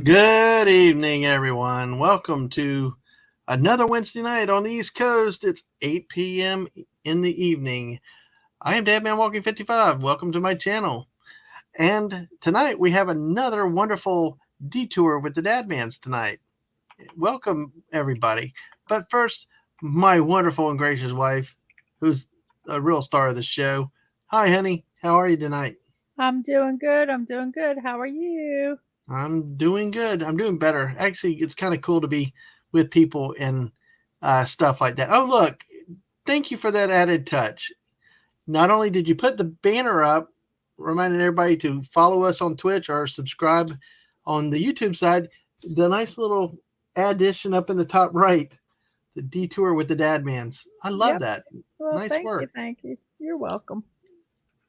Good evening, everyone. Welcome to another Wednesday night on the East Coast. It's 8 p.m. in the evening. I am Dadman Walking 55. Welcome to my channel. And tonight we have another wonderful detour with the Dadmans tonight. Welcome, everybody. But first, my wonderful and gracious wife, who's a real star of the show. Hi, honey. How are you tonight? I'm doing good. How are you? I'm doing good. I'm doing better. Actually, it's kind of cool to be with people and stuff like that. Oh, look. Thank you for that added touch. Not only did you put the banner up, reminding everybody to follow us on Twitch or subscribe on the YouTube side, the nice little addition up in the top right, the detour with the Dadmans. I love Yep. that. Well, Nice thank you. work. Thank you. You're welcome.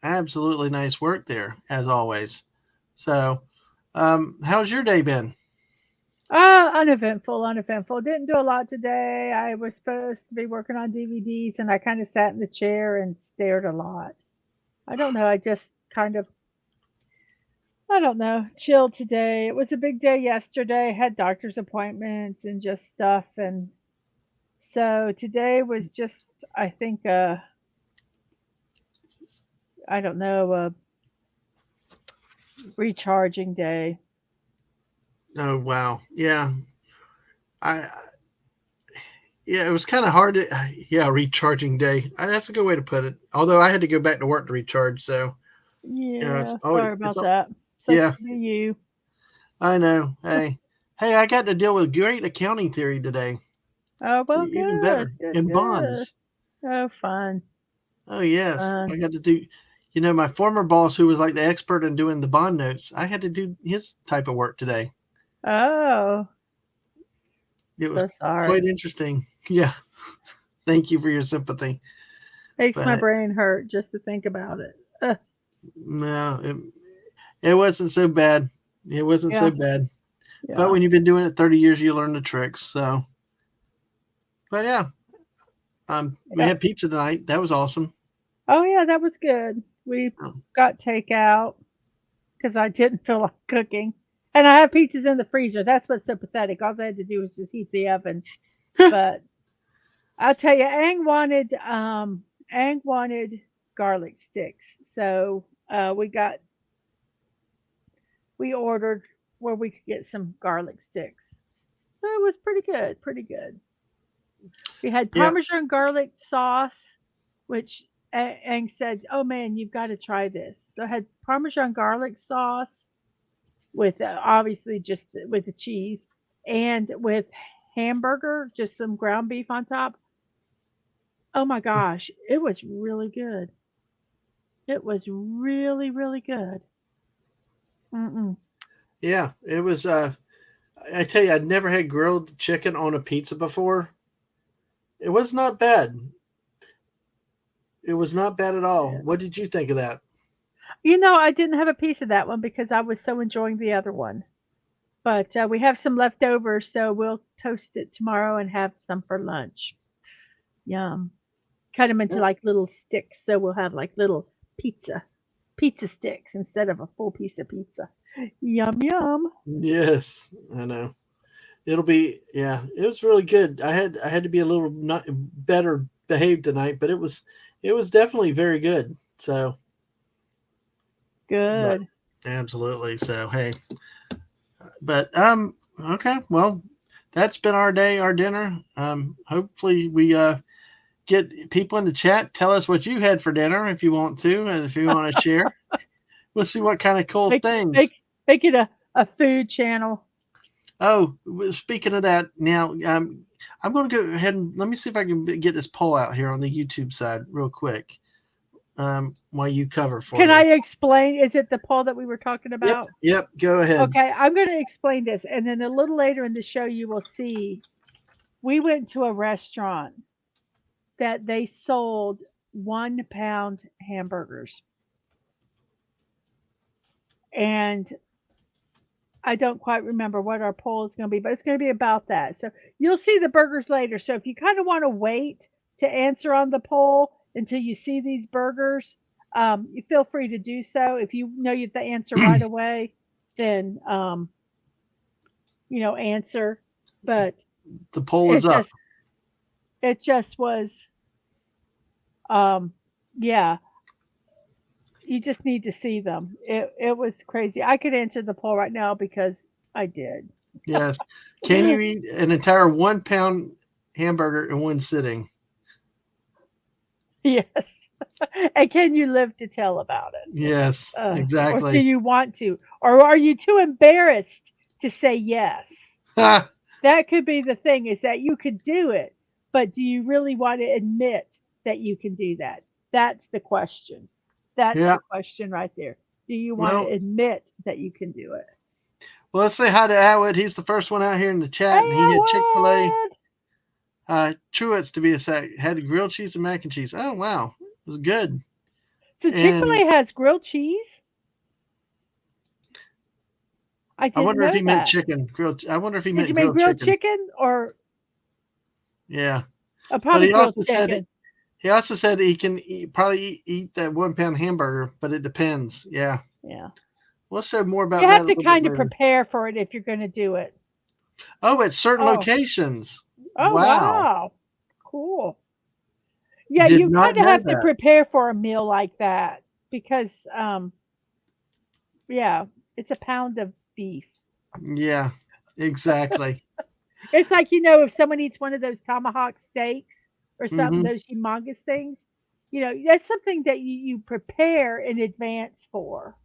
Absolutely nice work there, as always. So, how's your day been? Uneventful. Didn't do a lot today. I was supposed to be working on DVDs and I kind of sat in the chair and stared a lot. I don't know. I don't know, chilled today. It was a big day yesterday. Had doctor's appointments and just stuff. And so today was just, I think, I don't know, a recharging day. Oh, wow. I Yeah, it was kind of hard to, yeah, recharging day. That's a good way to put it. Although I had to go back to work to recharge, so it's Yeah, always sorry it's about that. Sucks yeah, to be you. I know. Hey, I got to deal with great accounting theory today. Oh, well, Even better in good. bonds. Oh, fun, Oh yes, fun. I got to do. My former boss, who was like the expert in doing the bond notes, I had to do his type of work today. Oh, It was so sorry. quite interesting. Yeah, thank you for your sympathy. Makes my But brain hurt just to think about it. no, it wasn't so bad. It wasn't Yeah, so bad. But yeah, when you've been doing it 30 years, you learn the tricks. So, but yeah, we yeah. had pizza tonight. That was awesome. Oh, yeah, that was good. We Um, got takeout because I didn't feel like cooking. And I have pizzas in the freezer. That's what's so pathetic. All I had to do was just heat the oven. But I'll tell you, Ang wanted garlic sticks. So we ordered where we could get some garlic sticks. So it was pretty good, pretty good. We had yeah, Parmesan garlic sauce, which Ang said, "Oh man, you've got to try this." So I had Parmesan garlic sauce with obviously just with the cheese and with hamburger, just some ground beef on top. Oh my gosh, it was really good. It was really, really good. Mm-mm. yeah. It was. I tell you, I'd never had grilled chicken on a pizza before. It was not bad. It was not bad at all. Yeah. What did you think of that? I didn't have a piece of that one because I was so enjoying the other one. But we have some leftovers, so we'll toast it tomorrow and have some for lunch. Yum. Cut them into like little sticks, so we'll have like little pizza sticks instead of a full piece of pizza. Yum yum. Yes, I know. It'll be yeah. It was really good. I had to be a little not better behaved tonight, but it was definitely very good. So, but Good. absolutely. So hey, but okay. Well, that's been our day, our dinner. Hopefully we get people in the chat. Tell us what you had for dinner if you want to, and if you want to share. We'll see what kind of cool Make things. make make it a food channel. Oh, speaking of that, now I'm going to go ahead and let me see if I can get this poll out here on the YouTube side real quick while you cover for Can I me. explain? Is it the poll that we were talking Yep, about? yep, go ahead. Okay, I'm going to explain this, and then a little later in the show, you will see we went to a restaurant that they sold 1 pound hamburgers, and I don't quite remember what our poll is going to be, but it's going to be about that. So you'll see the burgers later. So if you kind of want to wait to answer on the poll until you see these burgers, you feel free to do so. If you know the answer right away, then answer, but The poll is it up. just it just was um yeah, you just need to see them. It was crazy. I could answer the poll right now because I did. Yes. Can you eat an entire 1 pound hamburger in one sitting? Yes. And can you live to tell about it? Yes, Or do exactly. you want to? Or are you too embarrassed to say yes? That could be the thing, is that you could do it, but do you really want to admit that you can do that? That's the question. That's Yeah. the question right there. Do you want to Well, admit that you can do it? let's say hi to Atwood. He's the first one out here in the chat, Hey, and he had Chick Fil A Edward! Truett's to be a sec. Had grilled cheese and mac and cheese. Oh wow, it was good. So Chick fil And A has grilled cheese? I I didn't wonder if know he meant that. chicken. Grilled. I wonder if he Did you meant mean grilled grilled chicken. chicken or Yeah, but probably grilled chicken? he also said he can probably eat that 1 pound hamburger, but it depends. Yeah, Yeah. we'll show more You about that have a to little bit kind of later. prepare for it if you're going to do it. Oh, at certain Oh, locations. oh, Wow, wow. Cool. Yeah, did you not kind of know have to that. prepare for a meal like that because, yeah, it's a pound of beef. Yeah, exactly. It's like, if someone eats one of those tomahawk steaks or something, Hmm. those humongous things, that's something that you prepare in advance for.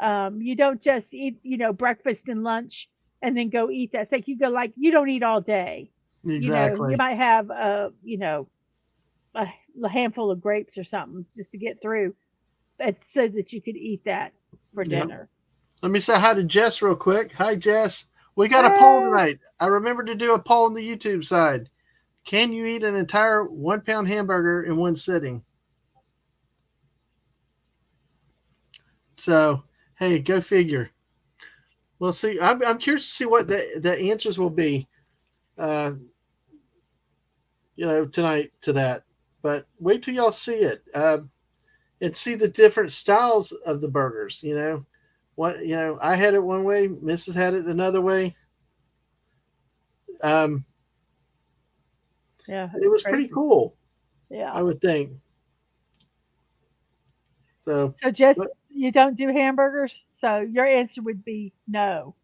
You don't just eat, breakfast and lunch and then go eat that. It's like you don't eat all day. You Exactly. might have a handful of grapes or something just to get through, so that you could eat that for Yep. dinner. Let me say hi to Jess real quick. Hi, Jess. We got a poll Hey, tonight. I remember to do a poll on the YouTube side. Can you eat an entire 1 pound hamburger in one sitting? So, hey, go figure. We'll see. I'm curious to see what the answers will be, uh, tonight to that. But wait till y'all see it and see the different styles of the burgers. I had it one way, Mrs. had it another way. Um, yeah, it it's was pretty crazy. cool, Yeah. I would think. So, So but just you don't do hamburgers? So your answer would be no.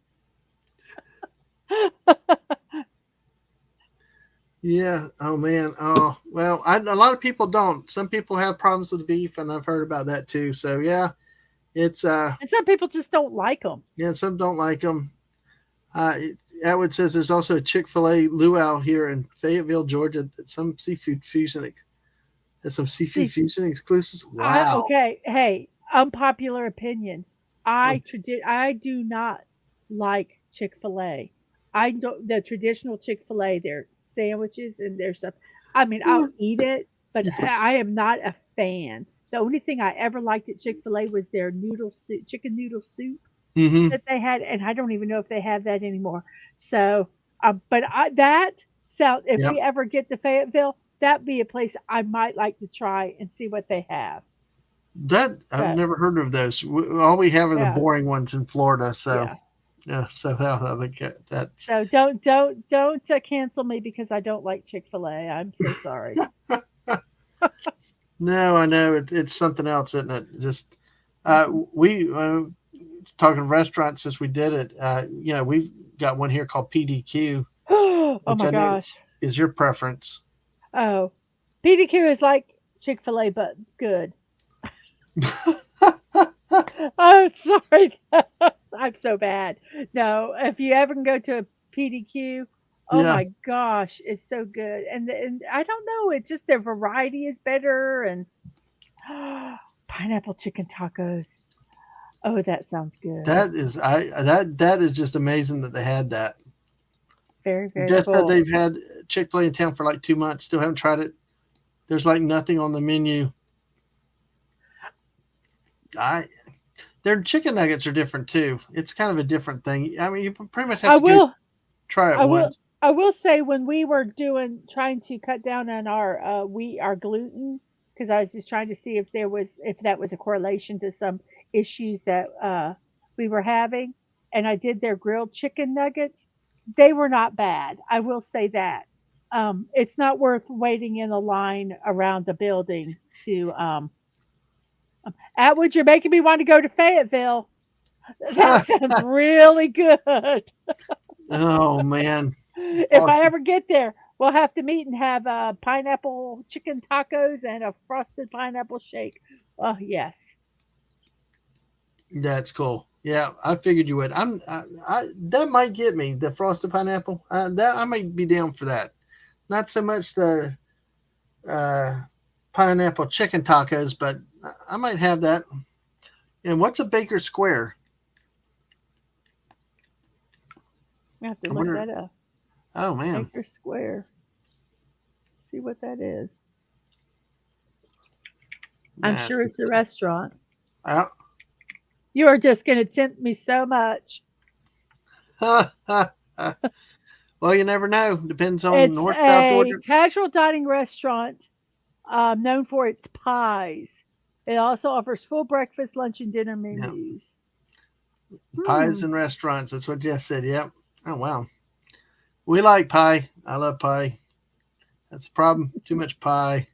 yeah. Oh man. Oh well. A lot of people don't. Some people have problems with beef, and I've heard about that too. So yeah, it's And some people just don't like them. yeah. Some don't like them. Atwood says there's also a Chick-fil-A luau here in Fayetteville, Georgia. Some seafood fusion. There's some seafood See, fusion exclusives. I Wow. okay, hey, unpopular opinion. Um, I do not like Chick-fil-A. I don't the traditional Chick-fil-A, their sandwiches and their stuff. I mean, I'll eat it, but I am not a fan. The only thing I ever liked at Chick-fil-A was their noodle soup, chicken noodle soup mm-hmm. that they had, and I don't even know if they have that anymore. So, that sound if Yep. we ever get to Fayetteville, that'd be a place I might like to try and see what they have. That I've But never heard of those. All we have are the yeah, boring ones in Florida. So yeah. yeah. So how they get that? So don't cancel me because I don't like Chick-fil-A. I'm so sorry. No, I know it's something else, isn't it? Just we talking restaurants since we did it. We've got one here called PDQ, Oh which my I know gosh. is your preference. Oh, PDQ is like Chick-fil-A but good. I'm sorry. I'm so bad. No, if you ever can go to a PDQ, oh Yeah, my gosh, it's so good. And I don't know, it's just their variety is better and pineapple chicken tacos. Oh, that sounds good. that is just amazing that they had that. Very, very Jess said cool. they've had Chick-fil-A in town for like 2 months. Still haven't tried it. There's like nothing on the menu. I Their chicken nuggets are different too. It's kind of a different thing. I mean, you pretty much have I to go will try it I will once. I will say when we were trying to cut down on our gluten, because I was just trying to see if that was a correlation to some issues that we were having, and I did their grilled chicken nuggets. They were not bad. I will say that. It's not worth waiting in a line around the building to. Atwood, you're making me want to go to Fayetteville. That sounds really good. Oh man. If I Frosted. ever get there, we'll have to meet and have pineapple chicken tacos and a frosted pineapple shake. Oh yes. That's cool. Yeah, I figured you would. I that might get me the frosted pineapple. That I might be down for that. Not so much the uh, pineapple chicken tacos, but I might have that. And what's a Baker Square? I have to I look wonder. that up. Oh man, Acre Square. See what that is. I'm that sure it's a restaurant. uh, You are just going to tempt me so much. well, you never know. Depends on It's North South a Georgia. casual dining restaurant known for its pies. It also offers full breakfast, lunch, and dinner Yeah, menus. pies Hmm. and restaurants. That's what Jess said. Yep. Oh wow, we like pie. I love pie. That's the problem. Too much pie.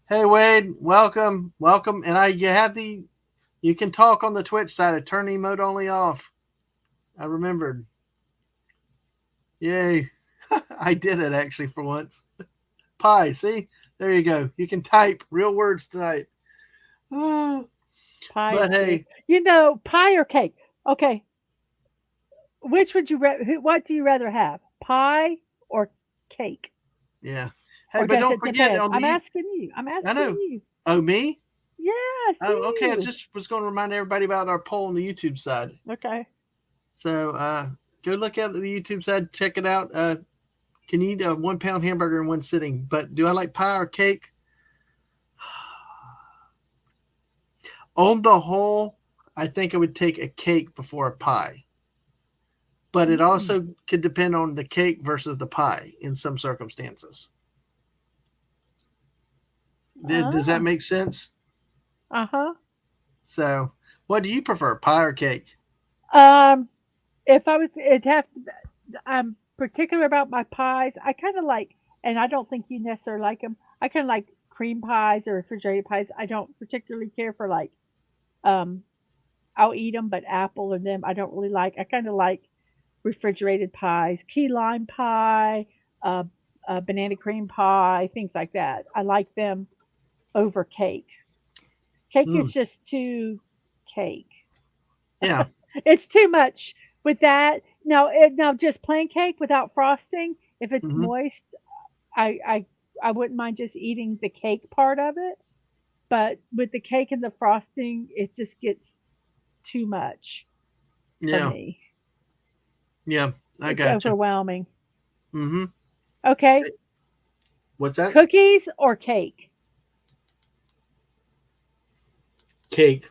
Hey Wade, welcome, welcome. And you have you can talk on the Twitch side. I turn emote only off. I remembered. Yay. I did it actually for once. Pie, see? There you go. You can type real words tonight. Oh, Pie but is good. hey, Pie or cake? Okay, which would you what do you rather have? Pie or cake? yeah. Hey, Or but does don't it forget depend? on I'm the asking you. I'm I asking know. you. Oh, me? Yes, Oh, okay. I you. just was going to remind everybody about our poll on the YouTube side. Okay. So go look at the YouTube side, check it out. Can you eat a 1 pound hamburger in one sitting? But do I like pie or cake? On the whole, I think I would take a cake before a pie. But it Mm. also could depend on the cake versus the pie in some circumstances. Does that Ah. make sense? Uh-huh. So, what do you prefer, pie or cake? Um, if I was, it'd have to, I'm particular about my pies. I kind of like, and I don't think you necessarily like them. I kind of like cream pies or refrigerated pies. I don't particularly care for like, um, I'll eat them, but apple and them I don't really like. I kind of like refrigerated pies, key lime pie, uh, banana cream pie, things like that. I like them over cake. Cake Mm, is just too cake. yeah. It's too much with that. Now just plain cake without frosting. If it's Hmm. moist, I I I wouldn't mind just eating the cake part of it. But with the cake and the frosting, it just gets too much for Yeah. me. Yeah. I It's got you. overwhelming. Hmm. Okay, What's that? cookies or cake? Cake.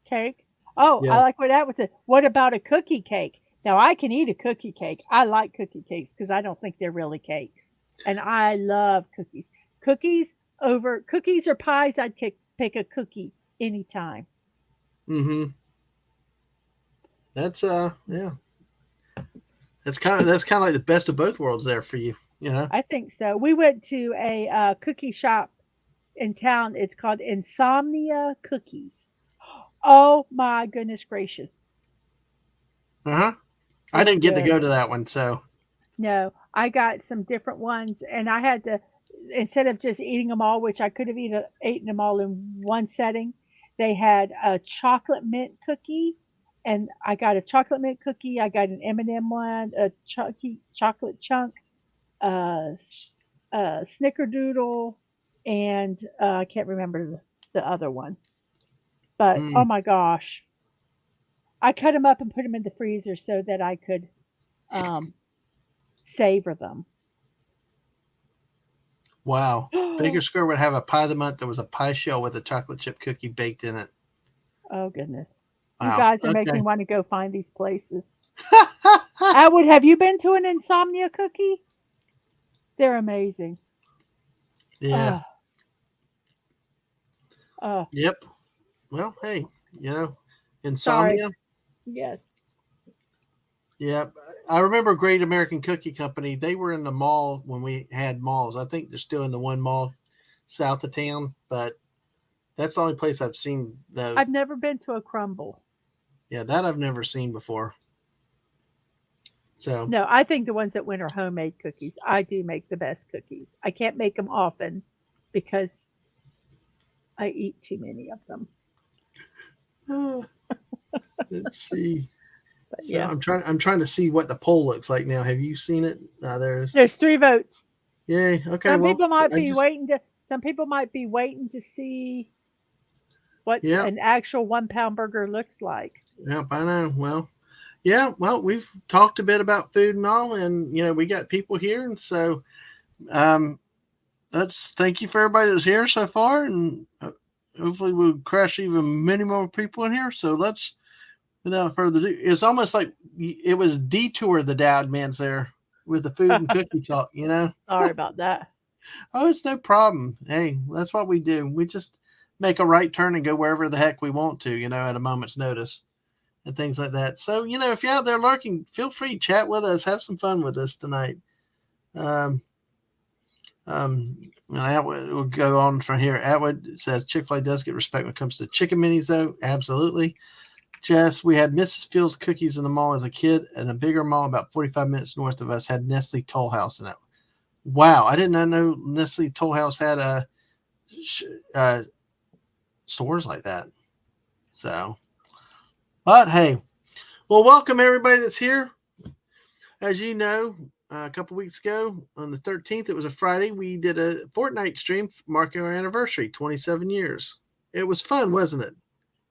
Cake. Oh, Yeah. I like what that was. What about a cookie cake? Now I can eat a cookie cake. I like cookie cakes because I don't think they're really cakes, and I love cookies. Cookies or pies. Pick a cookie anytime. Hmm. That's yeah. That's kind of like the best of both worlds there for you. You know. I think so. We went to a cookie shop in town. It's called Insomnia Cookies. Oh my goodness gracious! Uh huh. I It's didn't get to good. go to that one, so. No, I got some different ones, and I had to instead of just eating them all, which I could have eaten them all in one setting. They had a chocolate mint cookie, and I got a chocolate mint cookie. I got an M&M one, a chunky chocolate chunk, snickerdoodle, and I can't remember the other one. But oh Mm, my gosh, I cut them up and put them in the freezer so that I could um, savor them. wow. Baker Square would have a pie of the month that was a pie shell with a chocolate chip cookie baked in it. Oh goodness. You Wow. guys are making me Okay. want to go find these places. Atwood, have you been to an insomnia cookie? They're amazing. Yeah. Oh, oh, Yep. Well, hey, you know, sorry. insomnia. Yes. Yeah, I remember Great American Cookie Company. They were in the mall when we had malls. I think they're still in the one mall south of town, but that's the only place I've seen those. I've never been to a crumble. Yeah, that I've never seen before. So, No, I think the ones that win are homemade cookies. I do make the best cookies. I can't make them often because I eat too many of them. uh, let's see. But So yeah, I'm trying to see what the poll looks like now. Have you seen it? There's there's 3 votes. yay. Okay, Some well, people might I be just waiting to. Some people might be waiting to see what yeah, an actual 1 pound burger looks like. yep, I know. Well, yeah, well, we've talked a bit about food and all, and we got people here, and so um, let's thank you for everybody that's here so far, and hopefully we'll crash even many more people in here. So let's, without further ado, it's almost like it was Detour the Dadmans there with the food and cookie talk. Sorry about that. Oh, it's no problem. Hey, that's what we do. We just make a right turn and go wherever the heck we want to, at a moment's notice and things like that. So, if you're out there lurking, feel free to chat with us, have some fun with us tonight. Um, and Atwood will go on from here. Atwood says Chick-fil-A does get respect when it comes to chicken minis, though. Absolutely. Jess, we had Mrs. Fields cookies in the mall as a kid, and a bigger mall about 45 minutes north of us had Nestle Toll House in it. Wow, I did not know Nestle Toll House had stores like that. So, but hey, well, welcome everybody that's here. As you know, a couple weeks ago on the 13th, it was a Friday, we did a Fortnite stream marking our anniversary, 27 years. It was fun, wasn't it?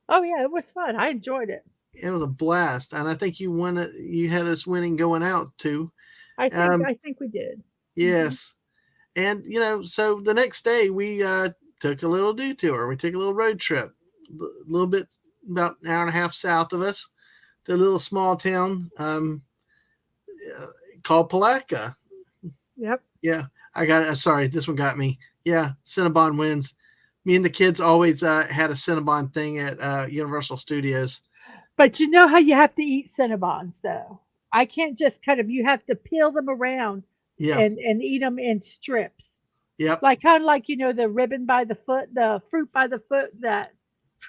Oh yeah, it was fun. I enjoyed it. It was a blast, and I think you won it. You had us winning going out too. I think we did. Hmm. Yes, and so the next day we took a little detour. We took a little road trip, a little bit about an hour and a half south of us, to a little small town called Palatka. Yep. Yeah, I got it. Sorry, this one got me. Yeah, Cinnabon wins. Me and the kids always had a Cinnabon thing at Universal Studios. But you know how you have to eat Cinnabons, though. I can't just cut them. You have to peel them around Yeah, and eat them in strips. yep, Like kind of like the ribbon by the foot, the fruit by the foot, that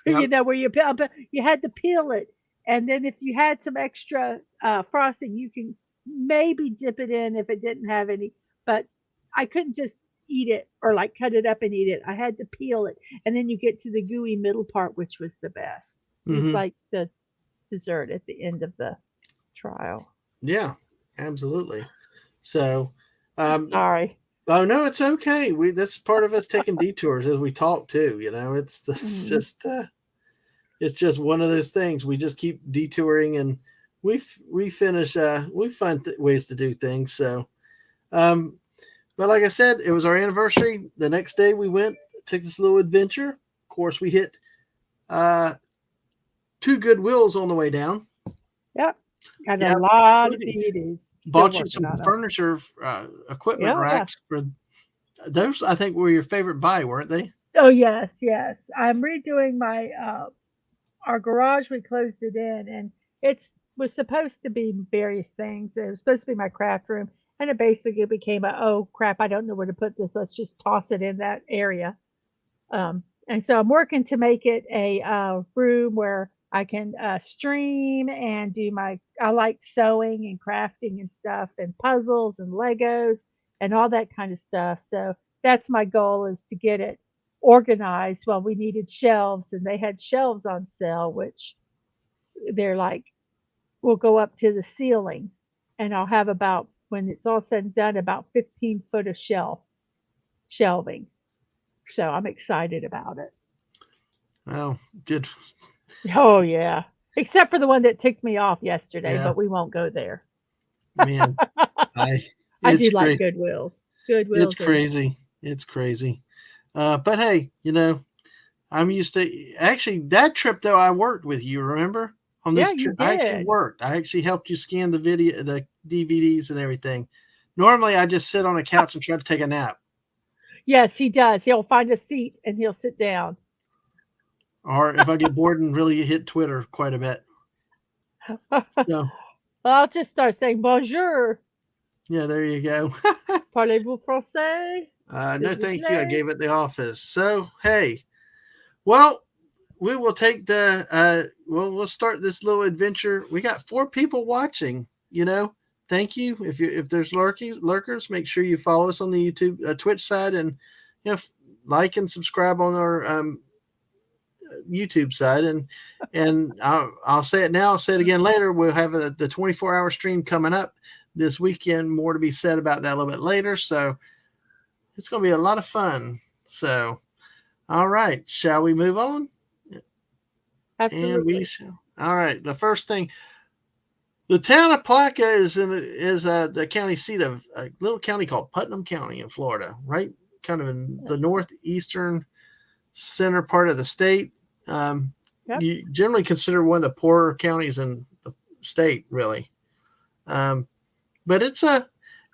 yep, where you peel, but you had to peel it, and then if you had some extra frosting, you can maybe dip it in if it didn't have any. But I couldn't just eat it or like cut it up and eat it. I had to peel it, and then you get to the gooey middle part, which was the best. It was mm-hmm. like the dessert at the end of the trial. Yeah, absolutely. So, um, Sorry. oh no, it's okay. That's part of us taking detours as we talk too. It's Mm. just one of those things. We just keep detouring, and we finish. We find ways to do things. So, um, but like I said, it was our anniversary. The next day we went, took this little adventure. Of course, we hit uh, 2 Goodwills on the way down. Yep. Got a Yeah, lot of including DVDs. Still bought you working some on them. furniture, equipment Oh yeah. racks for those. I think were your favorite buy, weren't they? Oh yes, yes. I'm redoing my our garage. We closed it in, and it's was supposed to be various things. It was supposed to be my craft room, and it basically became a, oh crap, I don't know where to put this. Let's just toss it in that area. And so I'm working to make it a room where I can stream and do my. I like sewing and crafting and stuff, and puzzles and Legos and all that kind of stuff. So that's my goal, is to get it organized. Well, we needed shelves, and they had shelves on sale, which they're like will go up to the ceiling, and I'll have about, when it's all said and done, about 15 foot of shelving. So I'm excited about it. Oh, good. Oh yeah. Except for the one that ticked me off yesterday, Yeah, but we won't go there. man. I I do it's like great. Goodwills. It's Goodwills are crazy. It's crazy. But hey, I'm used to actually that trip though. I worked with you. Remember on yeah, this you trip? I actually did. worked. I actually helped you scan the video, the DVDs, and everything. Normally, I just sit on a couch and try to take a nap, Yes, he does. He'll find a seat and he'll sit down. or if I get bored and really hit Twitter quite a bit. So I'll just start saying bonjour. yeah, there you go. Parlez-vous français? S'il No, vous thank you. I plaît? gave it the office. So hey, well, we will take the we'll start this little adventure. We got 4 people watching. Thank you. If there's lurkers, make sure you follow us on the YouTube Twitch side, and like and subscribe on our YouTube side. And I'll say it now. I'll say it again later. We'll have the 24-hour stream coming up this weekend. More to be said about that a little bit later. So it's going to be a lot of fun. So all right, shall we move on? And we Absolutely. shall. All right. The first thing, the town of Palatka is the county seat of a little county called Putnam County in Florida, right? Kind of in the northeastern center part of the state. Yep. You generally consider one of the poorer counties in the state, really. But it's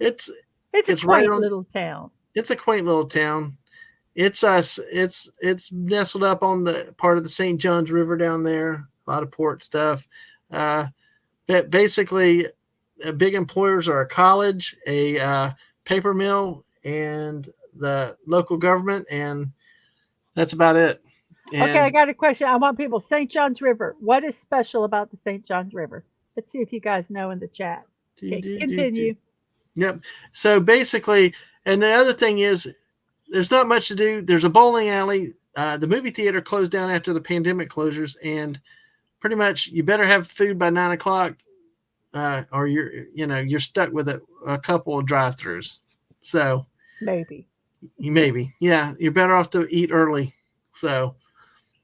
It's a it's right quaint on. little town. It's a quaint little town. It's nestled up on the part of the St. Johns River down there. A lot of port stuff. Uh, Basically, big employers are a college, a paper mill, and the local government, and that's about it. Okay, I And got a question. I want people. St. John's River. What is special about the St. John's River? Let's see if you guys know in the chat. do Okay, do do do. continue. Yep. So basically, and the other thing is, there's not much to do. There's a bowling alley. The movie theater closed down after the pandemic closures, and pretty much you better have food by 9 o'clock, or you're stuck with a couple of drive-throughs. So Maybe. maybe, yeah, you're better off to eat early. So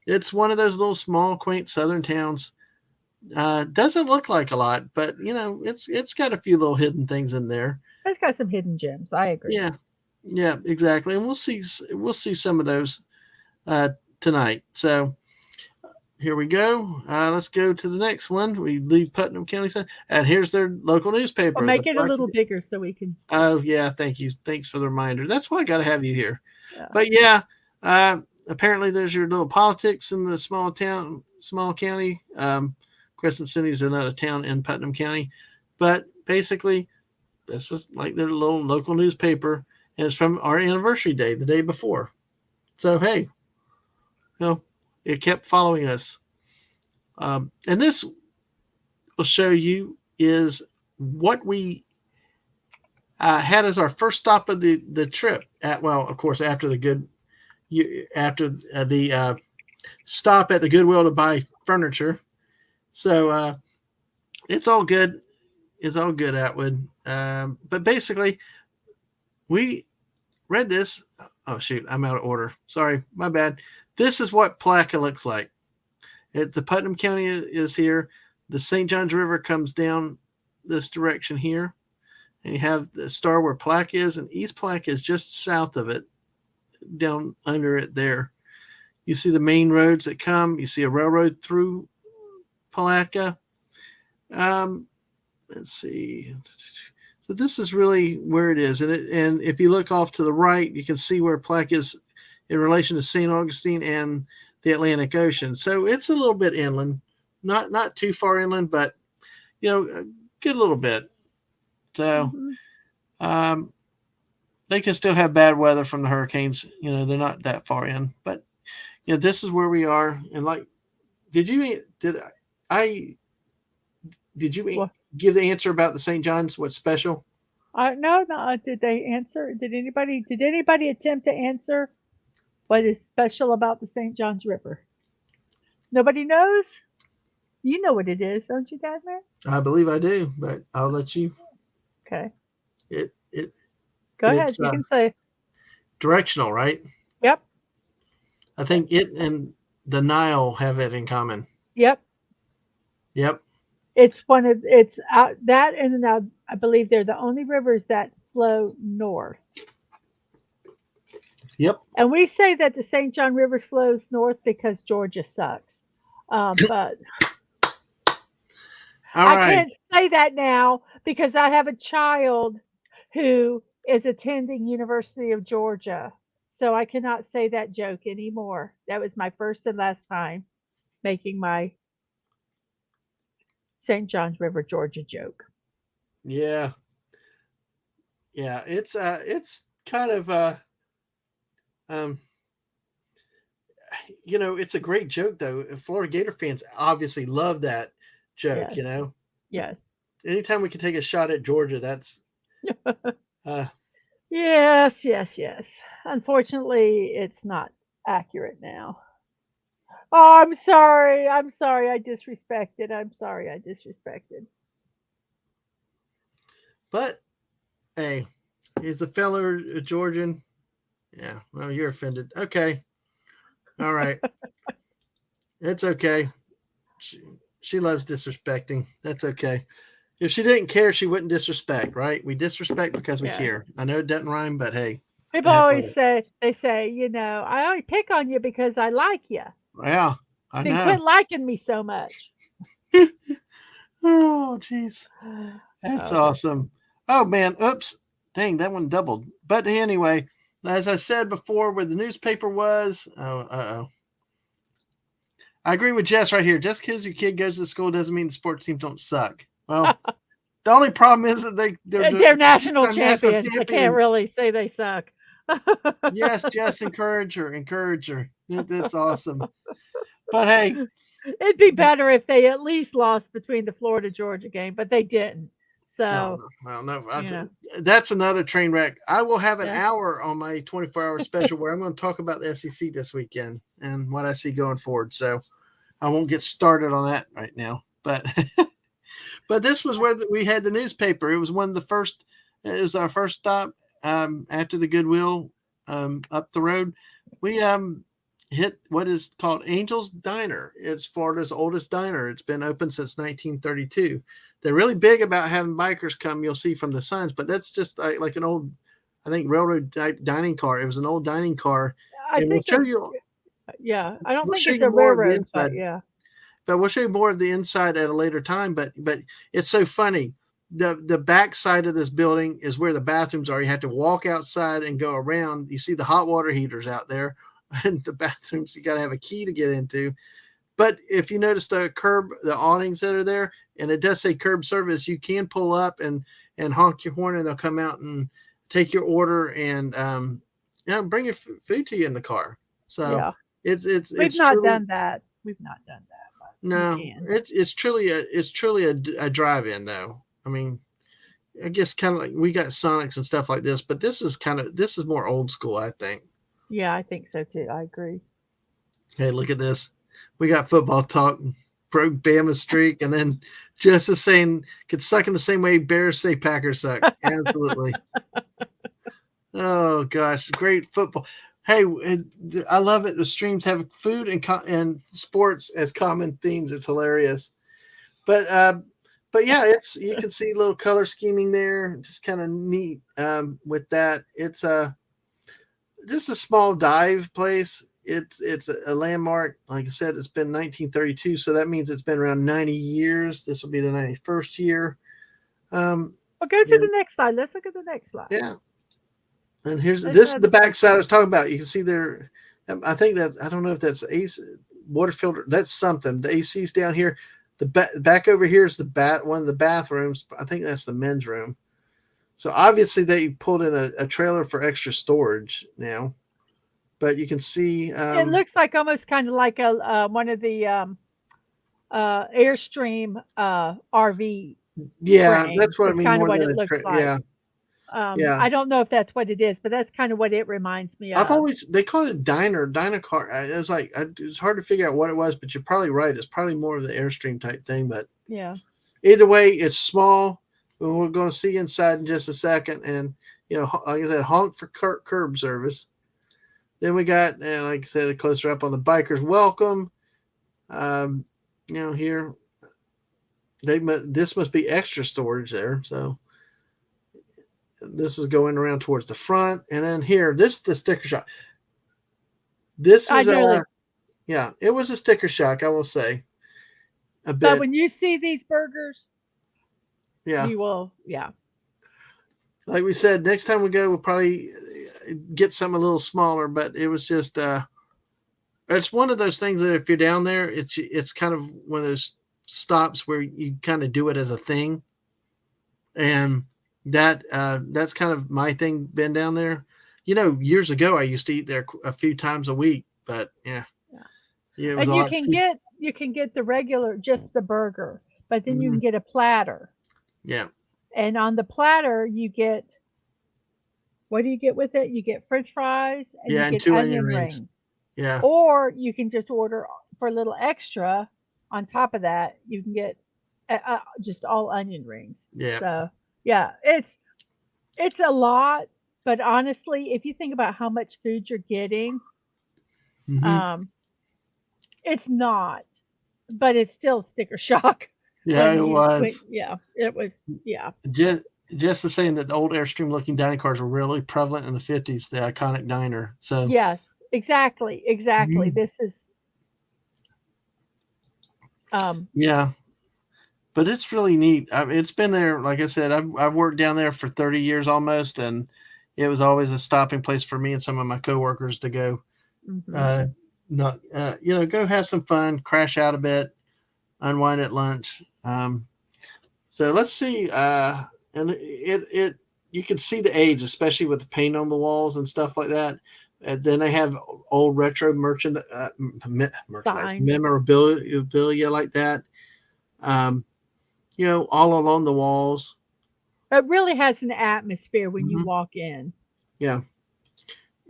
it's one of those little small, quaint southern towns. Doesn't look like a lot, but it's got a few little hidden things in there. It's got some hidden gems. I agree. Yeah, yeah, exactly. And we'll see some of those uh, tonight. So here we go. Let's go to the next one. We leave Putnam County, and here's their local Well, newspaper. make it a little bigger so we can. Oh yeah, thank you. Thanks for the reminder. That's why I got to have you here. Uh, But yeah, apparently there's your little politics in the small county. Crescent City is another town in Putnam County, but basically this is like their little local newspaper, and it's from our anniversary day, the day before. So hey, it kept following us. And this will show you is what we had as our first stop of the trip. Of course, after the stop at the Goodwill to buy furniture. So it's all good. It's all good, Atwood. But basically, we read this. Oh shoot, I'm out of order. Sorry, my bad. This is what Palatka looks like. The Putnam County is here. The St. Johns River comes down this direction here. And you have the star where Palatka is, and East Palatka is just south of it, down under it there. You see the main roads that come. You see a railroad through Palatka. Let's see. So this is really where it is. And if you look off to the right, you can see where Palatka is in relation to St. Augustine and the Atlantic Ocean. So it's a little bit inland, not too far inland, but a good little bit. So they can still have bad weather from the hurricanes. They're not that far in, but this is where we are. And did you what? give the answer about the St. John's? What's special? No, no. Did they answer? Did anybody attempt to answer what is special about the St. John's River? Nobody knows. You know what it is, don't you, Dadman? I believe I do, but I'll let you. Okay. It's Go ahead. You can say. directional, right? Yep. I think it and the Nile have it in common. Yep. Yep. It's out that and now I believe they're the only rivers that flow north. Yep. And we say that the St. John River flows north because Georgia sucks. But All I right. can't say that now because I have a child who is attending University of Georgia. So I cannot say that joke anymore. That was my first and last time making my St. John's River, Georgia joke. Yeah, yeah. It's kind of um, it's a great joke though. Florida Gator fans obviously love that joke. Yes. Yes. Anytime we can take a shot at Georgia, that's uh, Yes, yes, yes. Unfortunately, it's not accurate now. Oh, I'm sorry. I'm sorry I disrespected. I'm sorry I disrespected. but hey, he's a fellow Georgian. Yeah, well, you're offended. Okay, all right, it's okay. She, she loves disrespecting. That's okay. If she didn't care, she wouldn't disrespect, right? We disrespect because we Yes. care. I know it doesn't rhyme, but hey, the People heck with always it. say, they say, I only pick on you because I like you. Yeah, I Then know. quit liking me so much. Oh, jeez. That's Okay. awesome. Oh, man. Oops. Dang, that one doubled. But anyway, as I said before, where the newspaper was, oh. I agree with Jess right here. Just because your kid goes to school doesn't mean the sports teams don't suck. Well, the only problem is that they're They're national two-time national champions. I can't champions. really say they suck. Yes, Jess, encourage her. Encourage her. That's awesome. But hey, It'd be better if they at least lost between the Florida Georgia game, but they didn't. no, So, no, well, no. you know, That's another train wreck. I will have an yeah. hour on my 24-hour special where I'm going to talk about the SEC this weekend and what I see going forward. So I won't get started on that right now. But but this was where we had the newspaper. It was one of the first. It was our first stop after the Goodwill up the road. We hit what is called Angel's Diner. It's Florida's oldest diner. It's been open since 1932. They're really big about having bikers come. You'll see from the signs, but that's just like an old, I think, railroad dining car. It was an old dining car, I and think it's, yeah, I don't we'll think show it's you a more of the railroad, but inside. yeah. But we'll show you more of the inside at a later time. But it's so funny. The back side of this building is where the bathrooms are. You have to walk outside and go around. You see the hot water heaters out there, and the bathrooms you got to have a key to get into. But if you notice the awnings that are there, and it does say curb service, you can pull up and honk your horn, and they'll come out and take your order and bring your food to you in the car. So Yeah. We've it's not truly done that. We've not done that, but we no, can. it's truly a drive-in though. I mean, I guess kind of like we got Sonics and stuff like this, but this is more old school, I think. Yeah, I think so too. I agree. Hey, look at this. We got football talk, broke Bama's streak, and then just is saying could suck in the same way Bears say Packers suck. Absolutely. Oh gosh, great football. Hey, I love it. The streams have food and sports as common themes. It's hilarious. But yeah, you can see a little color scheming there, just kind of neat with that. It's just a small dive place. It's a landmark. Like I said, it's been 1932, so that means it's been around 90 years. This will be the 91st year. Well, go to Yeah, the next slide. Let's look at the next slide. yeah. And this Let's is have the the back side I picture. was talking about. You can see there. I think that I don't know if that's AC water filter. That's something. The AC's down here. The back over here is one of the bathrooms. I think that's the men's room. So obviously they pulled in a trailer for extra storage now. But you can see, It looks like almost kind of like a one of the Airstream RV yeah, frames. that's what I Is mean kind of more what than it a looks like. yeah, yeah. I don't know if that's what it is, but that's kind of what it reminds me I've of. always they call it diner car. It was like it's hard to figure out what it was, but you're probably right. It's probably more of the Airstream type thing. But Yeah. either way, it's small. We're going to see inside in just a second, and like I said, honk for curb service. Then we got, like I said, closer up on the bikers welcome. Um, here this must be extra storage there. So this is going around towards the front, and then here, this is the sticker shock. This I is nearly, yeah, it was a sticker shock, I will say a but bit. when you see these burgers, Yeah, you will, yeah. like we said, next time we go, we'll probably get some a little smaller. But it was just it's one of those things that if you're down there, it's kind of one of those stops where you kind of do it as a thing, and that's kind of my thing. Been down there, years ago I used to eat there a few times a week, but yeah, Yeah. yeah, it was And a lot cheaper. you can get the regular, just the burger, but then you Hmm. can get a platter. Yeah, And on the platter, you get, what do you get with it? You get French fries and you yeah, and get 2 onion onion rings. rings. Yeah, Or you can just order for a little extra on top of that. You can get just all onion rings. yeah. So yeah, it's a lot, but honestly, if you think about how much food you're getting, Hmm. um, it's not, but it's still sticker shock Yeah, it when was. yeah, it was yeah. Just just the saying that the old Airstream looking dining cars were really prevalent in the 50s, the iconic diner. So Yes, exactly, exactly. mhm. This is um Yeah, but it's really neat. It's been there, like I said, I've worked down there for 30 years almost, and it was always a stopping place for me and some of my coworkers to go, mhm. uh, not go have some fun, crash out a bit, unwind at lunch. So let's see, and it you can see the age, especially with the paint on the walls and stuff like that. And then they have old retro merchandise, Signs. memorabilia like that. Um, all along the walls. It really has an atmosphere when you Hmm. walk in. Yeah,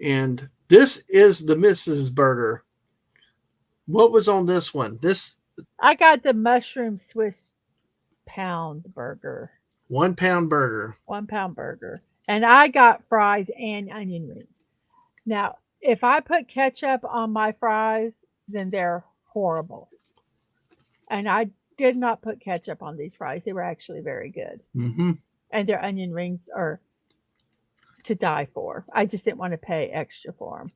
and this is the Mrs. Burger. What was on this one? This I got the mushroom Swiss pound burger, 1 pound burger. 1 pound burger, and I got fries and onion rings. Now, if I put ketchup on my fries, then they're horrible. And I did not put ketchup on these fries. They were actually very good. Hmm. And their onion rings are to die for. I just didn't want to pay extra for them.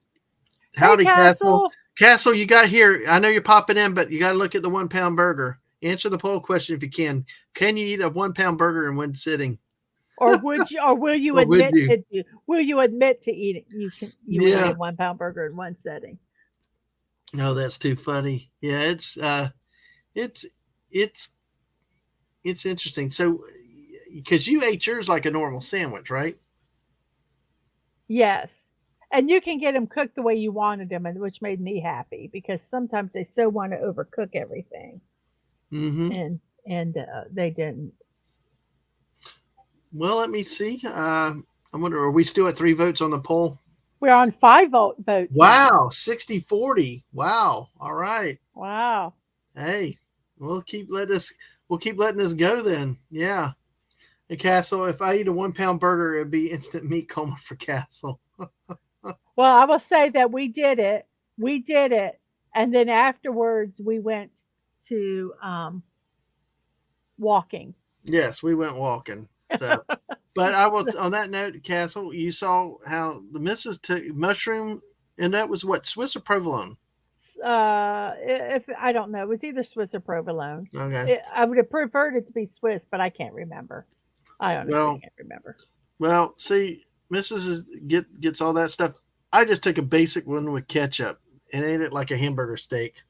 Hey, Howdy, Castle. Castle. Castle, you got here. I know you're popping in, but you got to look at the 1 pound burger. Answer the poll question if you can. Can you eat a 1 pound burger in one sitting, Or would you? Or will you or would admit you? to? Will you admit to eating? You would eat Yeah. a 1 pound burger in one setting. No, that's too funny. Yeah, it's it's it's interesting. So, because you ate yours like a normal sandwich, right? Yes, and you can get them cooked the way you wanted them, and which made me happy because sometimes they so want to overcook everything, Mm-hmm. and they didn't. Well, let me see. I wonder, are we still at 3 votes on the poll? We're on 5 votes now. Wow, 60-40. Wow. All right. Wow. Hey, we'll keep letting this go then. Yeah. Hey, Castle, if I eat a 1 pound burger, it'd be instant meat coma for Castle. Well, I will say that we did it. We did it, and then afterwards we went to walking. Yes, we went walking. So, but I will, on that note, Castle, you saw how the missus took mushroom, and that was what, Swiss or provolone? If I don't know, it was either Swiss or provolone. Okay. I would have preferred it to be Swiss, but I can't remember. I honestly Well, can't remember. see, gets all that stuff. I just took a basic one with ketchup and ate it like a hamburger steak.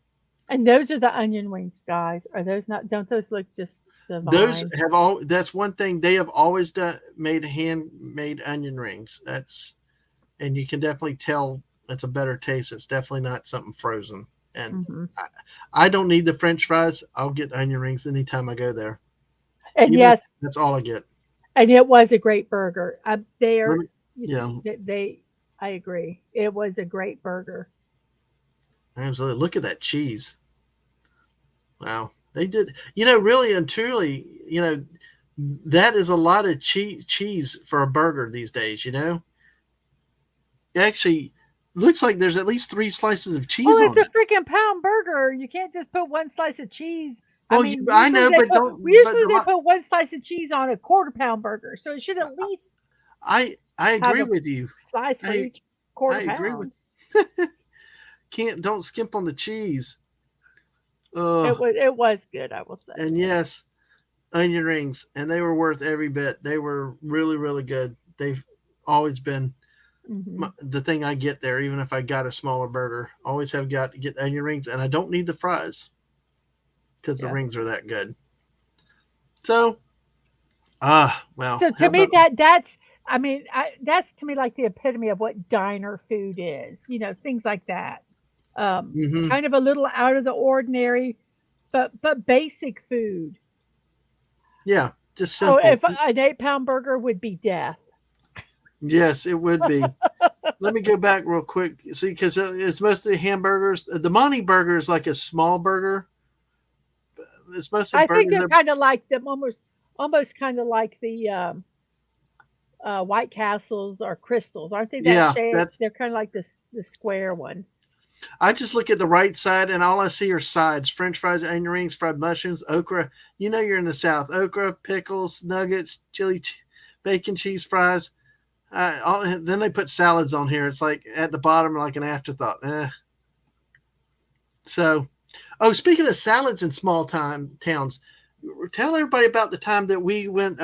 And those are the onion rings, guys. Are those not? Don't those look just Those divine? have all. That's one thing they have always done. Made handmade onion rings. And you can definitely tell it's a better taste. It's definitely not something frozen. And Hmm. I don't need the French fries. I'll get onion rings anytime I go there. And Even if yes, that's all I get. and it was a great burger. They Let are. me, You yeah, see, they. I agree. It was a great burger. absolutely. Look at that cheese. Wow, they did. Really and truly, that is a lot of cheese for a burger these days. It actually looks like there's at least 3 slices of cheese Well, it's on a it. freaking pound burger. You can't just put one slice of cheese. I Well, mean, I know, but but usually they put one slice of cheese on a 1/4 pound burger, so it should at least I have agree a with you. slice for I each quarter I agree with. pound. Don't skimp on the cheese. It was good, I will say. And yes, onion rings, and they were worth every bit. They were really really good. They've always been Hmm. the thing I get there, even if I got a smaller burger. Always have got to get onion rings, and I don't need the fries. because the Yeah. rings are that good. So, well, So how to me, about? that's to me like the epitome of what diner food is. Things like that. Hmm. Kind of a little out of the ordinary, but basic food. Yeah, just Oh, simple. if an 8-pound burger would be death. Yes, it would be. Let me go back real quick. See, because it's mostly hamburgers. The Monty burger is like a small burger. It's mostly I think burgers. they're kind of like them, almost kind of like the White Castles or Crystals, aren't they? That Yeah, shape? that's. They're kind of like the square ones. I just look at the right side, and all I see are sides: French fries, onion rings, fried mushrooms, okra. You know you're in the South. Okra, pickles, nuggets, bacon, cheese fries. Then they put salads on here. It's like at the bottom, like an afterthought. So, oh, speaking of salads in small time towns, tell everybody about the time that we went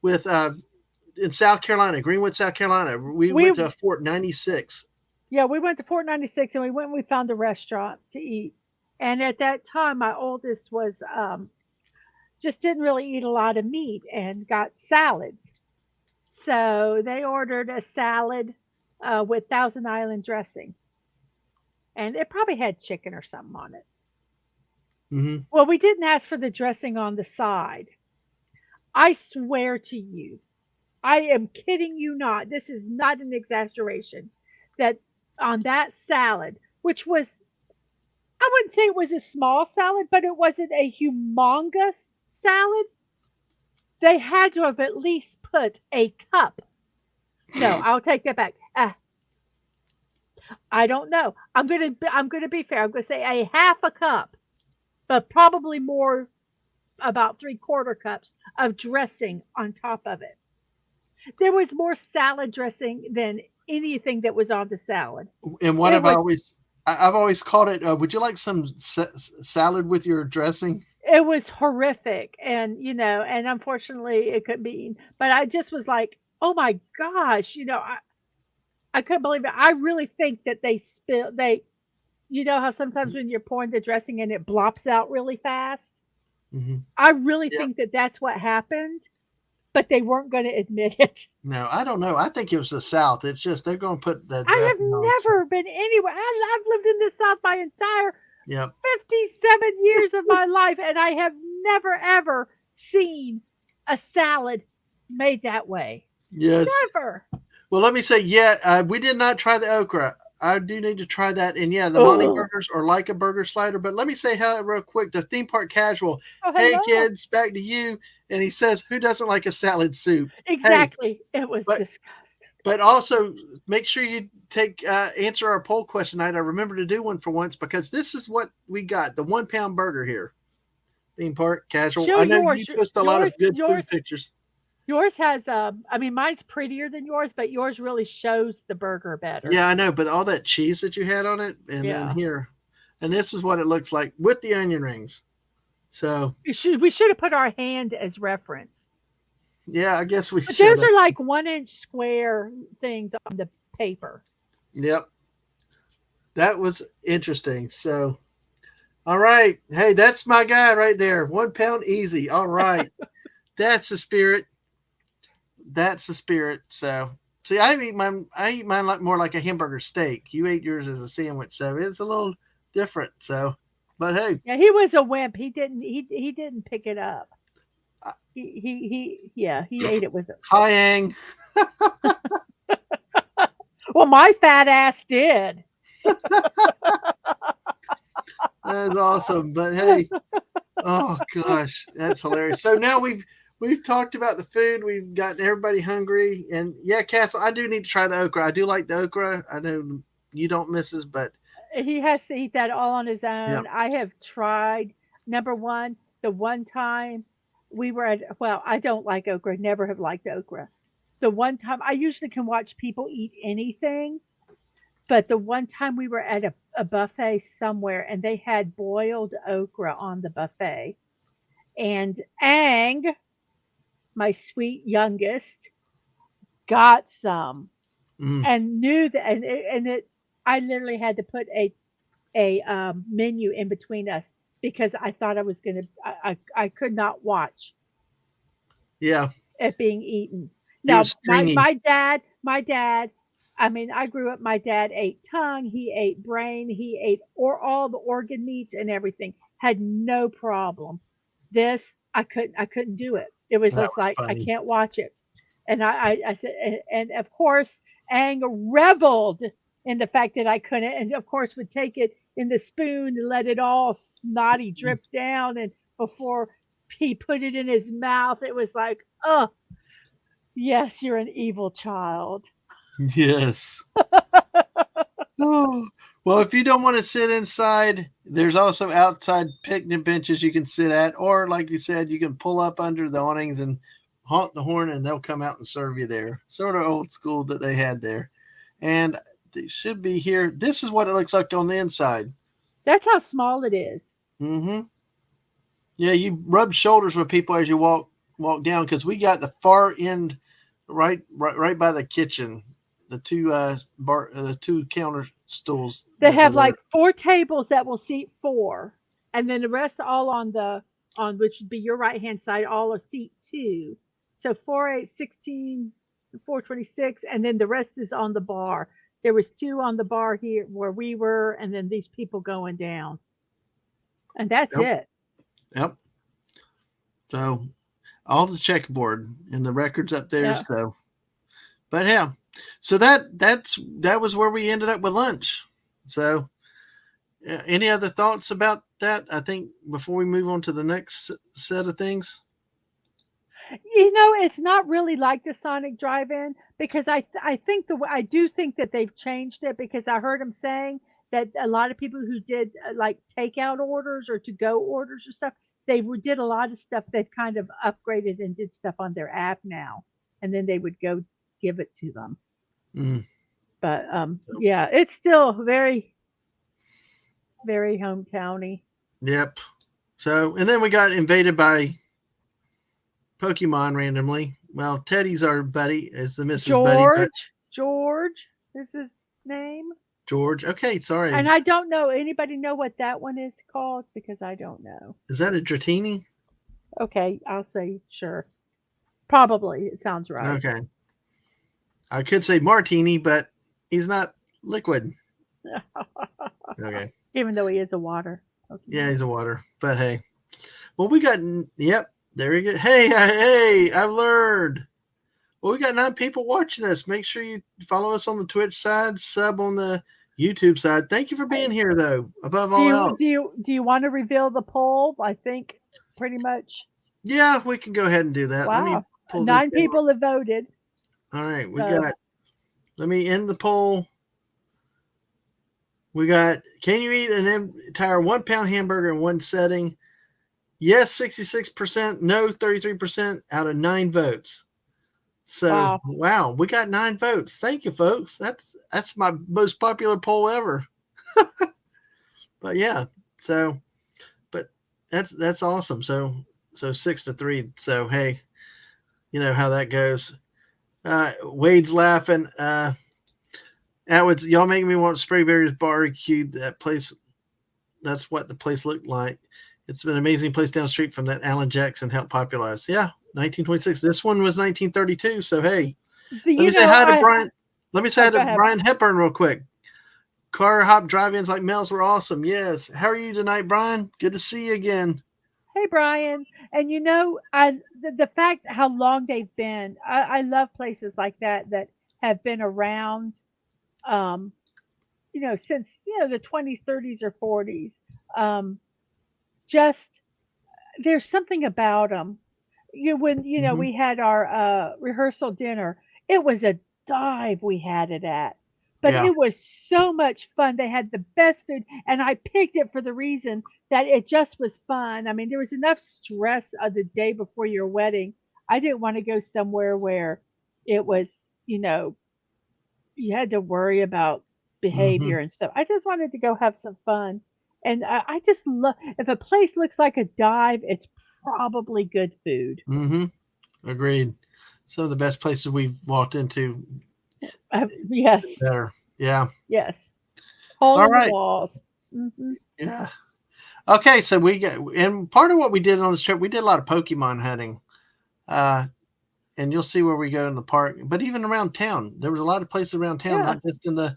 with in South Carolina, Greenwood, South Carolina. We We went to Fort 96. Yeah, we went to Fort 96 and we went and we found a restaurant to eat. And at that time, my oldest was just didn't really eat a lot of meat and got salads. So they ordered a salad with Thousand Island dressing, and it probably had chicken or something on it. Mm-hmm. Well, we didn't ask for the dressing on the side. I swear to you, I am kidding you not. This is not an exaggeration. That on that salad, which was, I wouldn't say it was a small salad, but it wasn't a humongous salad. They had to have at least put a cup. No, I'll take that back. I don't know. I'm gonna be fair. I'm gonna say a half a cup, but probably more, about 3/4 cups of dressing on top of it. There was more salad dressing than anything that was on the salad. And what It have I was always? I've always called it. Would you like some salad with your dressing? it was horrific, and and unfortunately it couldn't be eaten. But I just was like, oh my gosh, I couldn't believe it. I really think that they, how sometimes when you're pouring the dressing and it blops out really fast. Mm-hmm. I really Yep. think that that's what happened, but they weren't going to admit it. No, I don't know. I think it was the South. It's just they're going to put the I have dressing on. never been anywhere. I've lived in the South my entire Yep. 57 years of my life, and I have never ever seen a salad made that way. Yes. Never. Well, let me say, yeah, we did not try the okra. I do need to try that. And yeah, the Monty Oh, burgers are like a burger slider. But let me say how real quick the theme park casual. Hey hello. kids, back to you. And he says, who doesn't like a salad soup? Hey, Exactly. It was but disgusting. but also make sure you take answer our poll question tonight. I remember to do one for once because this is what we got: the 1 pound burger here. Theme park casual. Show I know you yours. post a lot of good food Yours, pictures. yours has. I mean, mine's prettier than yours, but yours really shows the burger better. Yeah, I know, but all that cheese that you had on it, and then Yeah. here, and this is what it looks like with the onion rings. So We should have put our hand as reference. yeah, I guess we But should those have. are like 1 inch square things on the paper. Yep, that was interesting. So all right, hey, that's my guy right there. 1 pound easy. All right, that's the spirit. That's the spirit. So see, I eat mine like more like a hamburger steak. You ate yours as a sandwich, so it's a little different. So, but hey, Yeah, he was a wimp. He didn't pick it up. He ate it with it. hi Ang. Well, my fat ass did. That's awesome. But hey, oh gosh, that's hilarious. So now we've talked about the food. We've gotten everybody hungry, and yeah, Castle, I do need to try the okra. I do like the okra. I know you don't, Mrs. But He has to eat that all on his yeah, own. I have tried. Number one, the one time we were at, well, I don't like okra, never have liked okra. The one time, I usually can watch people eat anything, but the one time we were at a buffet somewhere and they had boiled okra on the buffet, and Ang, my sweet youngest, got some mm, and knew that, I literally had to put a menu in between us. because I thought I was going to, I could not watch Yeah. it being eaten. It was Now, stringy. my dad, I mean, I grew up, my dad ate tongue, he ate brain, he ate or all the organ meats and everything. Had no problem. This I couldn't do it. It was That just was like I funny. can't watch it. And I said, and of course, Ang reveled in the fact that I couldn't, and of course would take it in the spoon and let it all snotty drip down. And before he put it in his mouth, it was like, oh, yes, you're an evil child. Yes. Oh. Well, if you don't want to sit inside, there's also outside picnic benches you can sit at, or like you said, you can pull up under the awnings and honk the horn, and they'll come out and serve you there. Sort of old school that they had there, and they should be here. This is what it looks like on the inside. That's how small it is. Mm-hmm. Yeah, you rub shoulders with people as you walk down because we got the far end, right by the kitchen, the two counter stools They that have are. like 4 tables that will seat 4, and then the rest all on the on which would be your right-hand side, all are seat 2. So 4, 8, 16, 426, and then the rest is on the bar. There was 2 on the bar here where we were, and then these people going down. And that's Yep. it. Yep. So all the checkerboard and the records up there. Yeah. So, but yeah, so that was where we ended up with lunch. So, any other thoughts about that? I think before we move on to the next set of things. It's not really like the Sonic Drive-In because I think I do think that they've changed it because I heard them saying that a lot of people who did like takeout orders or to go orders or stuff, they did a lot of stuff. They've kind of upgraded and did stuff on their app now, and then they would go give it to them. Mm. But So, yeah, it's still very very hometowny. yep. So, and then we got invaded by Pokemon randomly. Well, Teddy's our buddy, is the Mrs. Buddy, but George is his name. George. Okay, And sorry. I don't know, anybody know what that one is called? Because I don't know. Is that a Dratini? Okay, I'll say sure. Probably, it sounds right. Okay. I could say Martini, but he's not liquid. Okay. Even though he is a water Yeah, Pokemon. he's a water. But hey. Well, we got, yep, there we go. Hey, I've learned. Well, we got 9 people watching us. Make sure you follow us on the Twitch side, sub on the YouTube side. Thank you for being here, though, above all else. Do you want to reveal the poll? I think pretty much. Yeah, we can go ahead and do that. Let me Wow. pull this 9 down. people have voted. All right, So let me end the poll. We got, can you eat an entire 1 pound hamburger in one setting? Yes, 66%. No, 33% out of 9 votes. So, wow. wow, we got 9 votes. Thank you, folks. That's my most popular poll ever. But yeah, so, but that's awesome. So 6-3. So hey, you know how that goes. Wade's laughing. Atwood's, y'all make me want Sprayberry's barbecue. That place, that's what the place looked like. It's an amazing place down the street from that Alan Jackson helped popularize. Yeah, 1926. This one was 1932. So hey, let me say hi to Brian. Let me say hi to Brian Hepburn real quick. Car hop drive-ins like Mel's were awesome. Yes. How are you tonight, Brian? Good to see you again. Hey, Brian. And the fact how long they've been, I love places like that that have been around, um, since, the 20s, 30s, or 40s. Just there's something about them. We had our rehearsal dinner, it was a dive we had it at. But Yeah. it was so much fun. They had the best food, and I picked it for the reason that it just was fun. I mean, there was enough stress of the day before your wedding. I didn't want to go somewhere where it was, you had to worry about behavior and stuff. I just wanted to go have some fun. And I just love, if a place looks like a dive, it's probably good food. Agreed. Some of the best places we've walked into. Yes. Better. Yeah. Yes. Hole All in right. the walls. Yeah. Okay, so we get, and part of what we did on this trip, we did a lot of Pokemon hunting. Uh, and you'll see where we go in the park, but even around town, there was a lot of places around town, Yeah. not just in the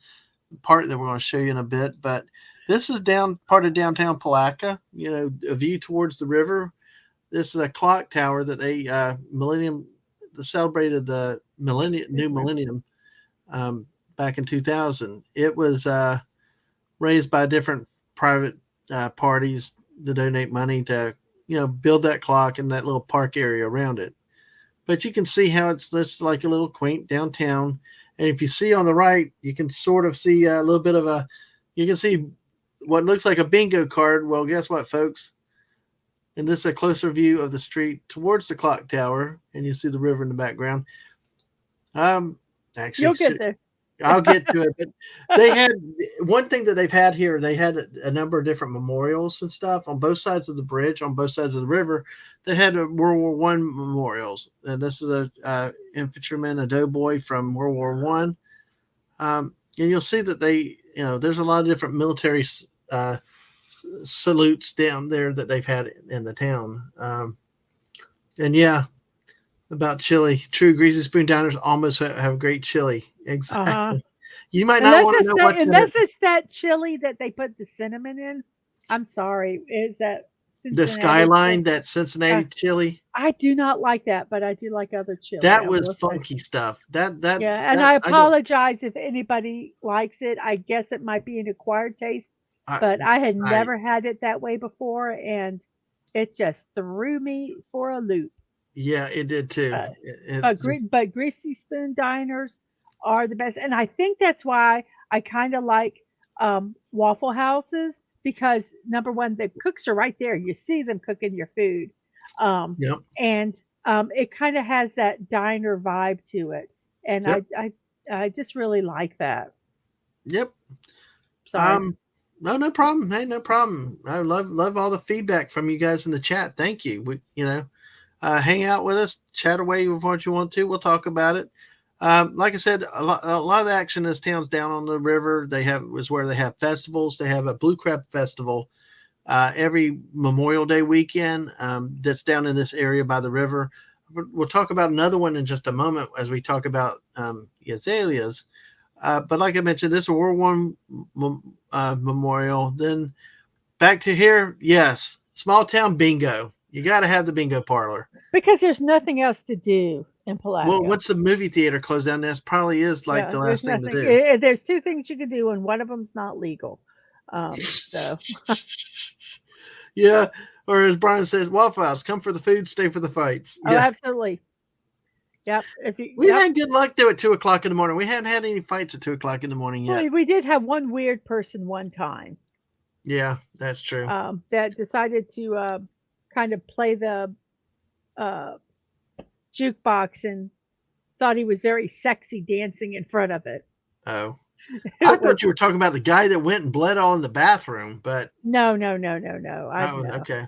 part that we're going to show you in a bit, but this is down part of downtown Palatka, a view towards the river. This is a clock tower that they celebrated the new millennium um, back in 2000. It was raised by different private parties to donate money to build that clock and that little park area around it. But you can see how it's just like a little quaint downtown. And if you see on the right, you can sort of see a little bit of you can see what looks like a bingo card. Well, guess what, folks? And this is a closer view of the street towards the clock tower, and you see the river in the background. Um, actually, You'll get there. I'll get to it. But they had one thing that they've had here. They had a number of different memorials and stuff on both sides of the bridge, on both sides of the river. They had World War One memorials, and this is a infantryman, a doughboy from World War One. And you'll see that there's a lot of different military salutes down there that they've had in the town. And yeah, about chili. True greasy spoon diners almost have great chili. Exactly. Uh-huh. You might not want to know what's in it. Unless it's that chili that they put the cinnamon in. I'm sorry. Is that The Skyline, that Cincinnati chili. I do not like that, but I do like other chili. That was funky stuff. Yeah, and I apologize if anybody likes it. I guess it might be an acquired taste, but I had never had it that way before, and it just threw me for a loop. Yeah, it did too. But Greasy Spoon diners are the best, and I think that's why I kind of like Waffle Houses because number one, the cooks are right there. You see them cooking your food, Yep. and it kind of has that diner vibe to it, and Yep. I just really like that. Yep. Sorry. No problem. Hey, no problem. I love all the feedback from you guys in the chat. Thank you. Hang out with us, chat away with what you want to. We'll talk about it. Like I said, a lot of the action in this town's down on the river. Is where they have festivals. They have a Blue Crab Festival every Memorial Day weekend that's down in this area by the river. We'll talk about another one in just a moment as we talk about azaleas. But like I mentioned, this is a World War I memorial. Then back to here, yes, small town bingo. You got to have the bingo parlor. Because there's nothing else to do in Palatka. Well, once the movie theater closed down, this probably is like the last thing to do. There's two things you can do, and one of them's not legal. So. Yeah, or as Brian says, Waffle House, come for the food, stay for the fights. Oh, yeah. Absolutely. Yep. We had good luck though at 2:00 in the morning. We hadn't had any fights at 2:00 in the morning yet. Well, we did have one weird person one time. Yeah, that's true. That decided to kind of play the jukebox and thought he was very sexy dancing in front of it. Oh. I thought you were talking about the guy that went and bled all in the bathroom, but no. Okay.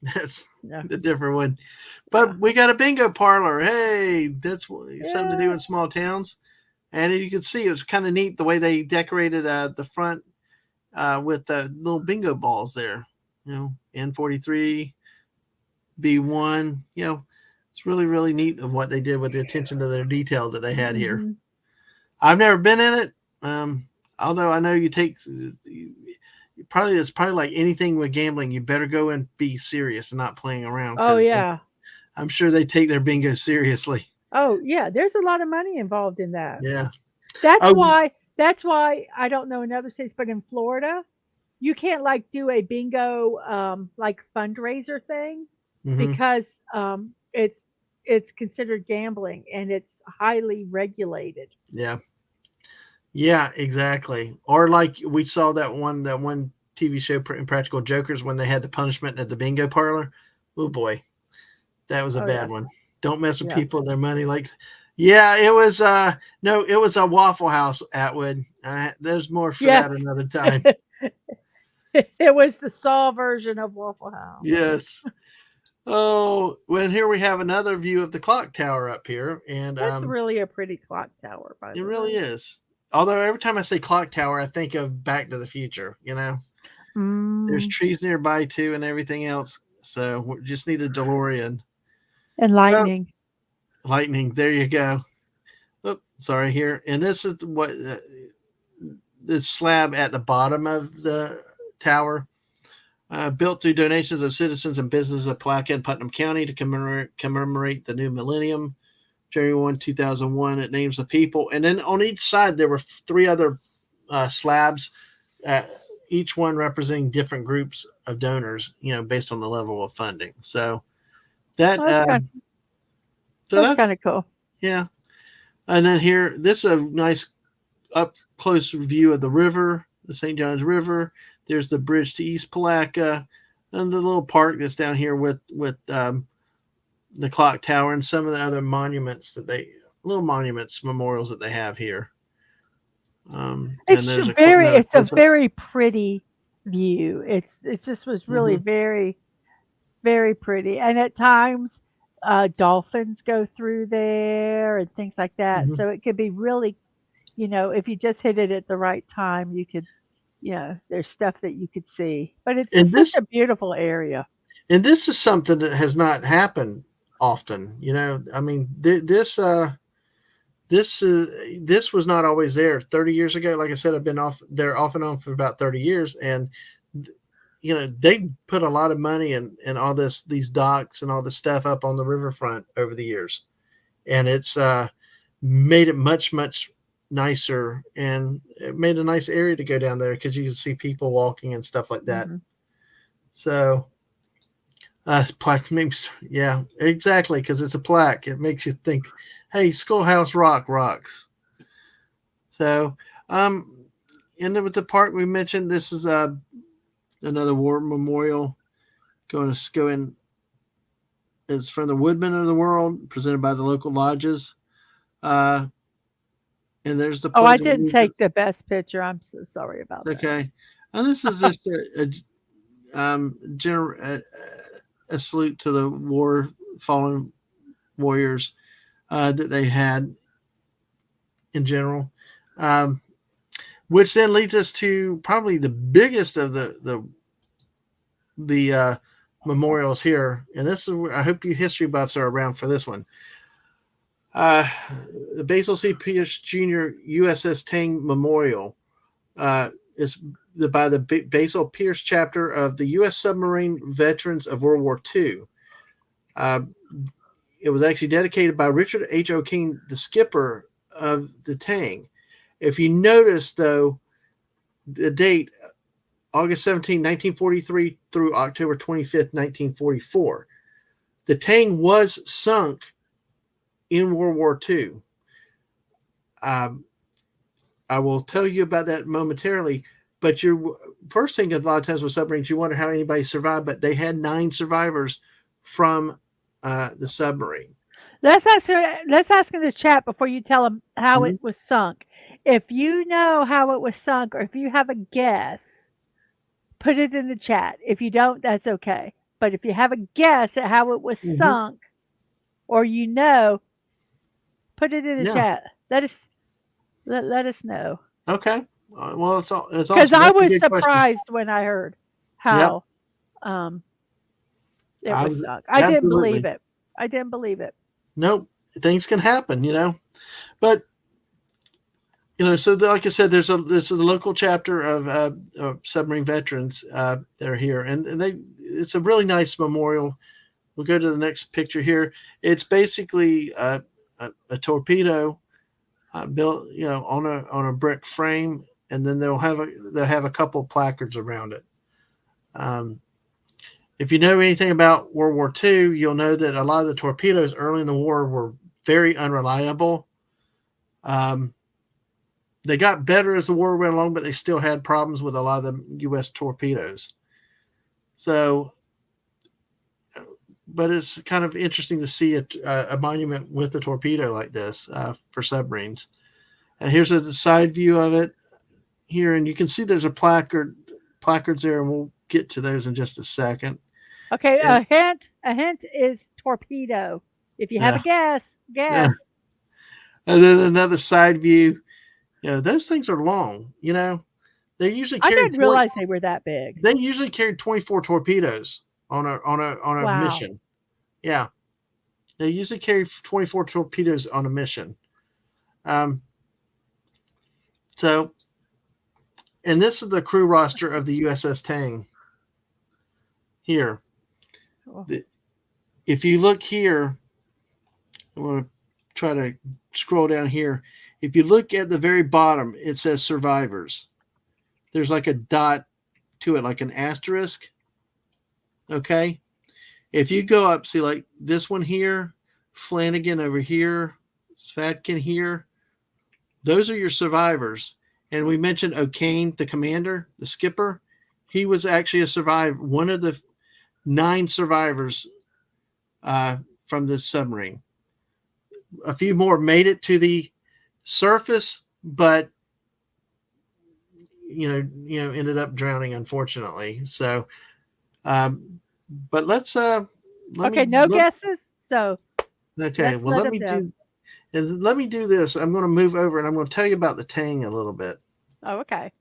That's the different one. But we got a bingo parlor. Hey, that's something to do in small towns. And you can see it was kind of neat the way they decorated the front with the little bingo balls there. N43, B1. It's really, really neat of what they did with the attention to their detail that they had here. I've never been in it. Although I know it's probably like anything with gambling. You better go and be serious and not playing around. Oh yeah. I'm sure they take their bingo seriously. Oh yeah. There's a lot of money involved in that. Yeah. That's why I don't know in other states, but in Florida, you can't like do a bingo like fundraiser thing because it's considered gambling and it's highly regulated. Yeah. Yeah, exactly. Or like we saw that one TV show, Impractical Jokers, when they had the punishment at the bingo parlor. Oh boy, that was a bad one. Don't mess with people and their money. It was it was a Waffle House, Atwood. There's more for that another time. It was the Saw version of Waffle House. Yes. Oh, well, here we have another view of the clock tower up here, and that's really a pretty clock tower. By the way, it really is. Although every time I say clock tower, I think of Back to the Future. There's Mm, trees nearby too, and everything else. So we just need a DeLorean. and Oh, lightning. lightning! There you go. Oh, sorry here. And this is what the slab at the bottom of the tower, built through donations of citizens and businesses of Palatka and Putnam County to commemorate the new millennium. January 1, 2001. It names the people. And then on each side, there were three other slabs, uh, each one representing different groups of donors, based on the level of funding. So that, Well, so that's that's, kind of cool. yeah. And then here, this is a nice up close view of the river, the St. Johns River. There's the bridge to East Palatka, and the little park that's down here with the clock tower and some of the other monuments little monuments, memorials that they have here. And there's another It's a close up. very pretty view. It just was really Mm-hmm. very, very pretty. And at times, dolphins go through there and things like that. Mm-hmm. So it could be really, if you just hit it at the right time, there's stuff that you could see. But it's And just such this a beautiful area. and this is something that has not happened often. I mean, this was not always there 30 years ago. Like I said, I've been off and on for about 30 years, and they put a lot of money and all these docks and all this stuff up on the riverfront over the years, and it's made it much nicer, and it made a nice area to go down there because you can see people walking and stuff like that. Hmm. So plaque makes, yeah, exactly, because it's a plaque. It makes you think, hey, Schoolhouse Rock rocks. So, and then with the park we mentioned, this is another war memorial going to go in. It's from the Woodmen of the World, presented by the local lodges. Uh, and there's the Oh, I Pledge of didn't Allegiance. take the best picture. I'm so sorry about that. Okay, and this is just a salute to the fallen warriors that they had in general, um, which then leads us to probably the biggest of the memorials here. And this is, I hope you history buffs are around for this one. Uh, the Basil C. Pierce Jr. USS Tang Memorial is by the Basil Pierce chapter of the U.S. Submarine Veterans of World War II. It was actually dedicated by Richard H. O'Kane, the skipper of the Tang. If you notice, though, the date, August 17, 1943 through October 25th, 1944. The Tang was sunk in World War II. I will tell you about that momentarily, but your first thing a lot of times with submarines, you wonder how anybody survived, but they had 9 survivors from the submarine. Let's ask in the chat before you tell them how Mm-hmm. it was sunk. If you know how it was sunk, or if you have a guess, put it in the chat. If you don't, that's okay. But if you have a guess at how it was Mm-hmm. sunk, or put it in the Yeah. chat. Let us know. Okay. Well, it's Because awesome. I That's a was good question. surprised when I heard Yep. how it was sunk. I didn't believe Absolutely. it. I didn't believe it. Nope. Things can happen, but so like I said, there's a local chapter of submarine veterans that are here, and it's a really nice memorial. We'll go to the next picture here. It's basically a torpedo built, on a brick frame, and then they'll have a couple placards around it. If you know anything about World War II, you'll know that a lot of the torpedoes early in the war were very unreliable. They got better as the war went along, but they still had problems with a lot of the U.S. torpedoes. So, but it's kind of interesting to see a monument with a torpedo like this for submarines. And here's a side view of it here, and you can see there's placards there, and we'll get to those in just a second. Okay, And, a hint is torpedo. If you have a yeah, guess. and then another side view. Those things are long. They usually I carried didn't realize they were that big. They usually carried 24 torpedoes on a Wow. mission. Yeah, they usually carry 24 torpedoes on a mission. Um, so, and this is the crew roster of the USS Tang. Here, Oh, if you look here, I'm going to try to scroll down here. If you look at the very bottom, it says survivors. There's like a dot to it, like an asterisk. Okay. If you go up, see like this one here, Flanagan over here, Svatkin here, those are your survivors. And we mentioned O'Kane, the commander, the skipper. He was actually a survivor, one of the 9 survivors from this submarine. A few more made it to the surface, but ended up drowning, unfortunately. So, but let's okay, no guesses. So Okay, let's well let them know. let me do this. I'm going to move over and I'm going to tell you about the Tang a little bit. Oh, okay.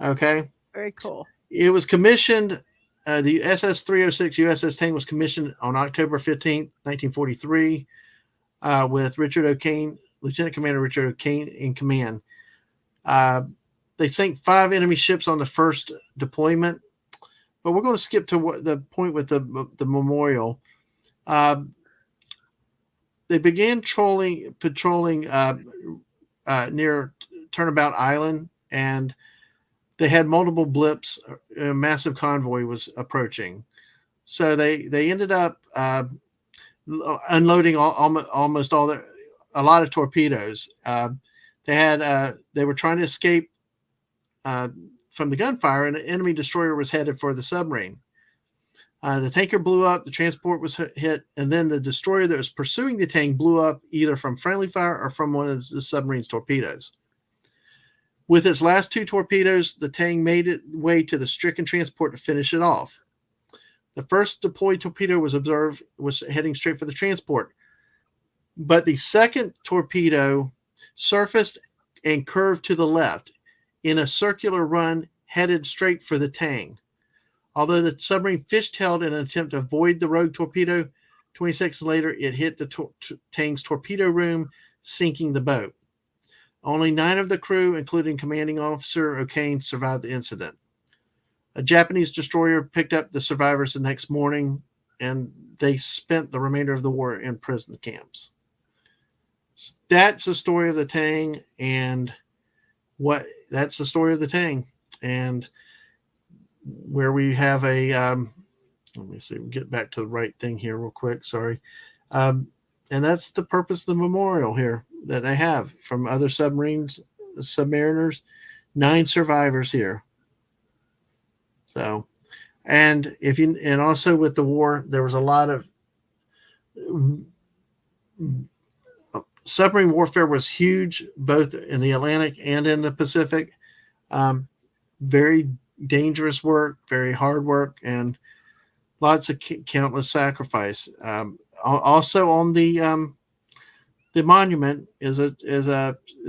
Okay. Very cool. It was commissioned. The SS 306 USS Tang was commissioned on October 15th, 1943, with Richard O'Kane, Lieutenant Commander Richard O'Kane in command. They sank 5 enemy ships on the first deployment, but we're going to skip to the point with the memorial. They began patrolling near Turnabout Island, and they had multiple blips. A massive convoy was approaching, so they ended up unloading almost a lot of torpedoes. They were trying to escape from the gunfire, and an enemy destroyer was headed for the submarine. The tanker blew up, the transport was hit, and then the destroyer that was pursuing the Tang blew up either from friendly fire or from one of the submarine's torpedoes. With its last 2 torpedoes, the Tang made its way to the stricken transport to finish it off. The first deployed torpedo was heading straight for the transport, but the second torpedo surfaced and curved to the left in a circular run headed straight for the Tang. Although the submarine fishtailed in an attempt to avoid the rogue torpedo, 20 seconds later it hit the Tang's torpedo room, sinking the boat. Only 9 of the crew, including commanding officer O'Kane, survived the incident. A Japanese destroyer picked up the survivors the next morning, and they spent the remainder of the war in prison camps. That's the story of the Tang, and that's the story of the Tang, and where we have a let me see, we'll get back to the right thing here real quick. Sorry. And that's the purpose of the memorial here that they have from other submariners, 9 survivors here. So, and also with the war, there was a lot of submarine warfare was huge, both in the Atlantic and in the Pacific. Very dangerous work, very hard work, and lots of countless sacrifice. Also on the monument is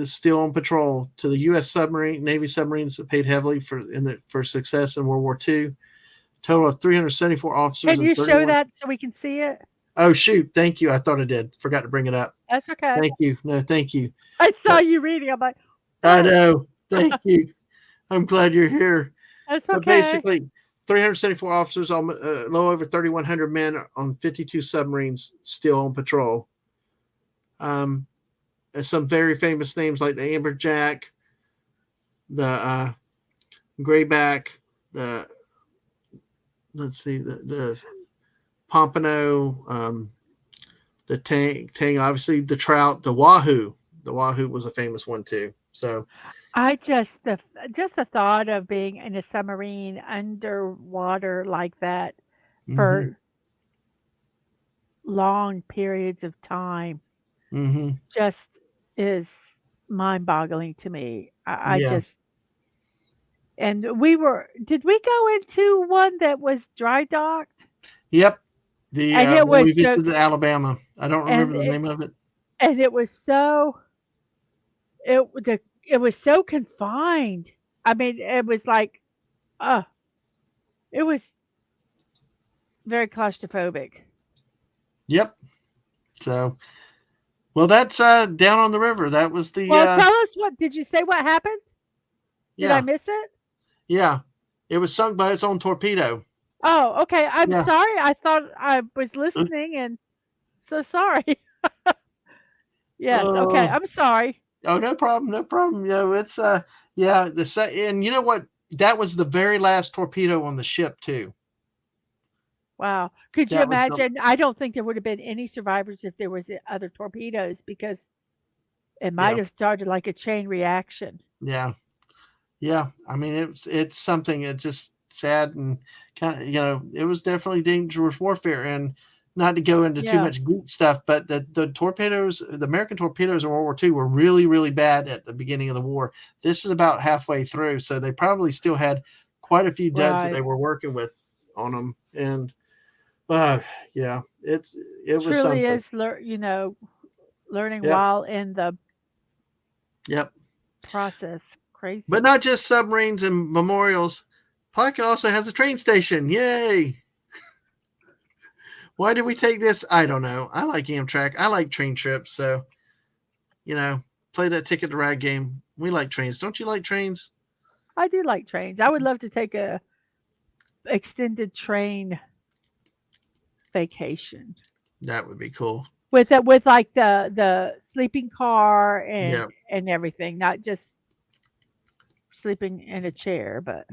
still on patrol to the U.S. Navy submarines that paid heavily for success in World War II. Total of 374 officers. Can you show that so we can see it? Oh shoot! Thank you. I thought I did. Forgot to bring it up. That's okay. Thank you. No, thank you. I saw you reading. I'm like, oh. I know. Thank you. I'm glad you're here. That's okay. But basically, 374 officers, a little over 3,100 men on 52 submarines still on patrol. Some very famous names like the Amberjack, the Grayback, the Pompano, the Tang, obviously the Trout, the Wahoo. The Wahoo was a famous one too. So I just the thought of being in a submarine underwater like that for long periods of time just is mind-boggling to me. I just, and did we go into one that was dry docked? Yep. And it was we visited Alabama. I don't remember the name of it. And it was so, it was so confined. I mean, it was like, uh, it was very claustrophobic. Yep. So, well, that's down on the river. That was the Well, tell us what did you say what happened? Did I yeah, miss it? yeah. It was sunk by its own torpedo. Oh, okay. I'm Yeah. sorry. I thought I was listening and so sorry. Yes. Okay. Oh, I'm sorry. oh, no problem, no problem. It's yeah, and you know what? That was the very last torpedo on the ship too. Wow. Could you That was the imagine? I don't think there would have been any survivors if there was other torpedoes because it might yeah, have started like a chain reaction. yeah, yeah. I mean, it's something. It's just sad and kind of it was definitely dangerous warfare. And not to go into too Yeah. much Greek stuff, but the torpedoes, the American torpedoes in World War II were really really bad at the beginning of the war. This is about halfway through, so they probably still had quite a few duds that Right. they were working with on them. And uh, yeah, it was Truly something. is, learning Yep, while in the yep. process. But Crazy. not just submarines and memorials. Palatka also has a train station. Yay! Why did we take this? I don't know. I like Amtrak. I like train trips. So, you know, play that Ticket to Ride game. We like trains. Don't you like trains? I do like trains. I would love to take a extended train vacation That would be cool. with like the sleeping car Yeah. and everything, not just sleeping in a chair, but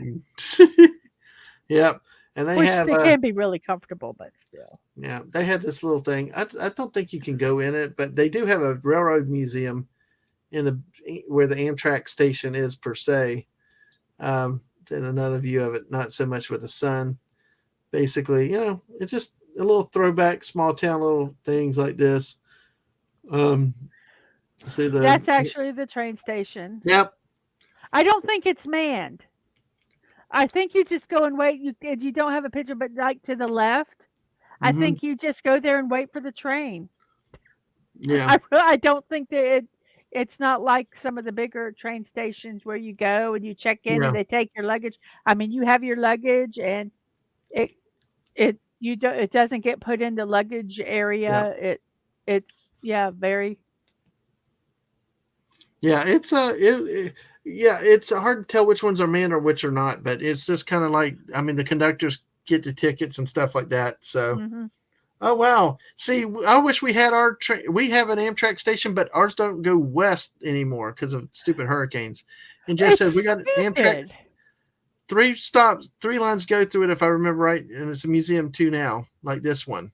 Yep. And they which have they can be really comfortable, but still. yeah, they have this little thing. I don't think you can go in it, but they do have a railroad museum in the where the Amtrak station is per se. Then another view of it, not so much with the sun. Basically, it's just a little throwback, small town little things like this. Um, see the That's actually the train station. yep. I don't think it's manned. I think you just go and wait. You don't have a picture, but like to the left, I Mm-hmm. think you just go there and wait for the train. Yeah, I don't think that it's not like some of the bigger train stations where you go and you check in and yeah, they take your luggage. I mean, you have your luggage and it it doesn't get put in the luggage yeah, area. It's yeah, very yeah. Yeah, it's hard to tell which ones are manned or which are not, but it's just kind of like the conductors get the tickets and stuff like that. So, mhm. oh wow. See, I wish we had our train. We have an Amtrak station, but ours don't go west anymore because of stupid hurricanes. And Jess says we It's got Amtrak stupid. three stops, three lines go through it if I remember right, and it's a museum too now, like this one.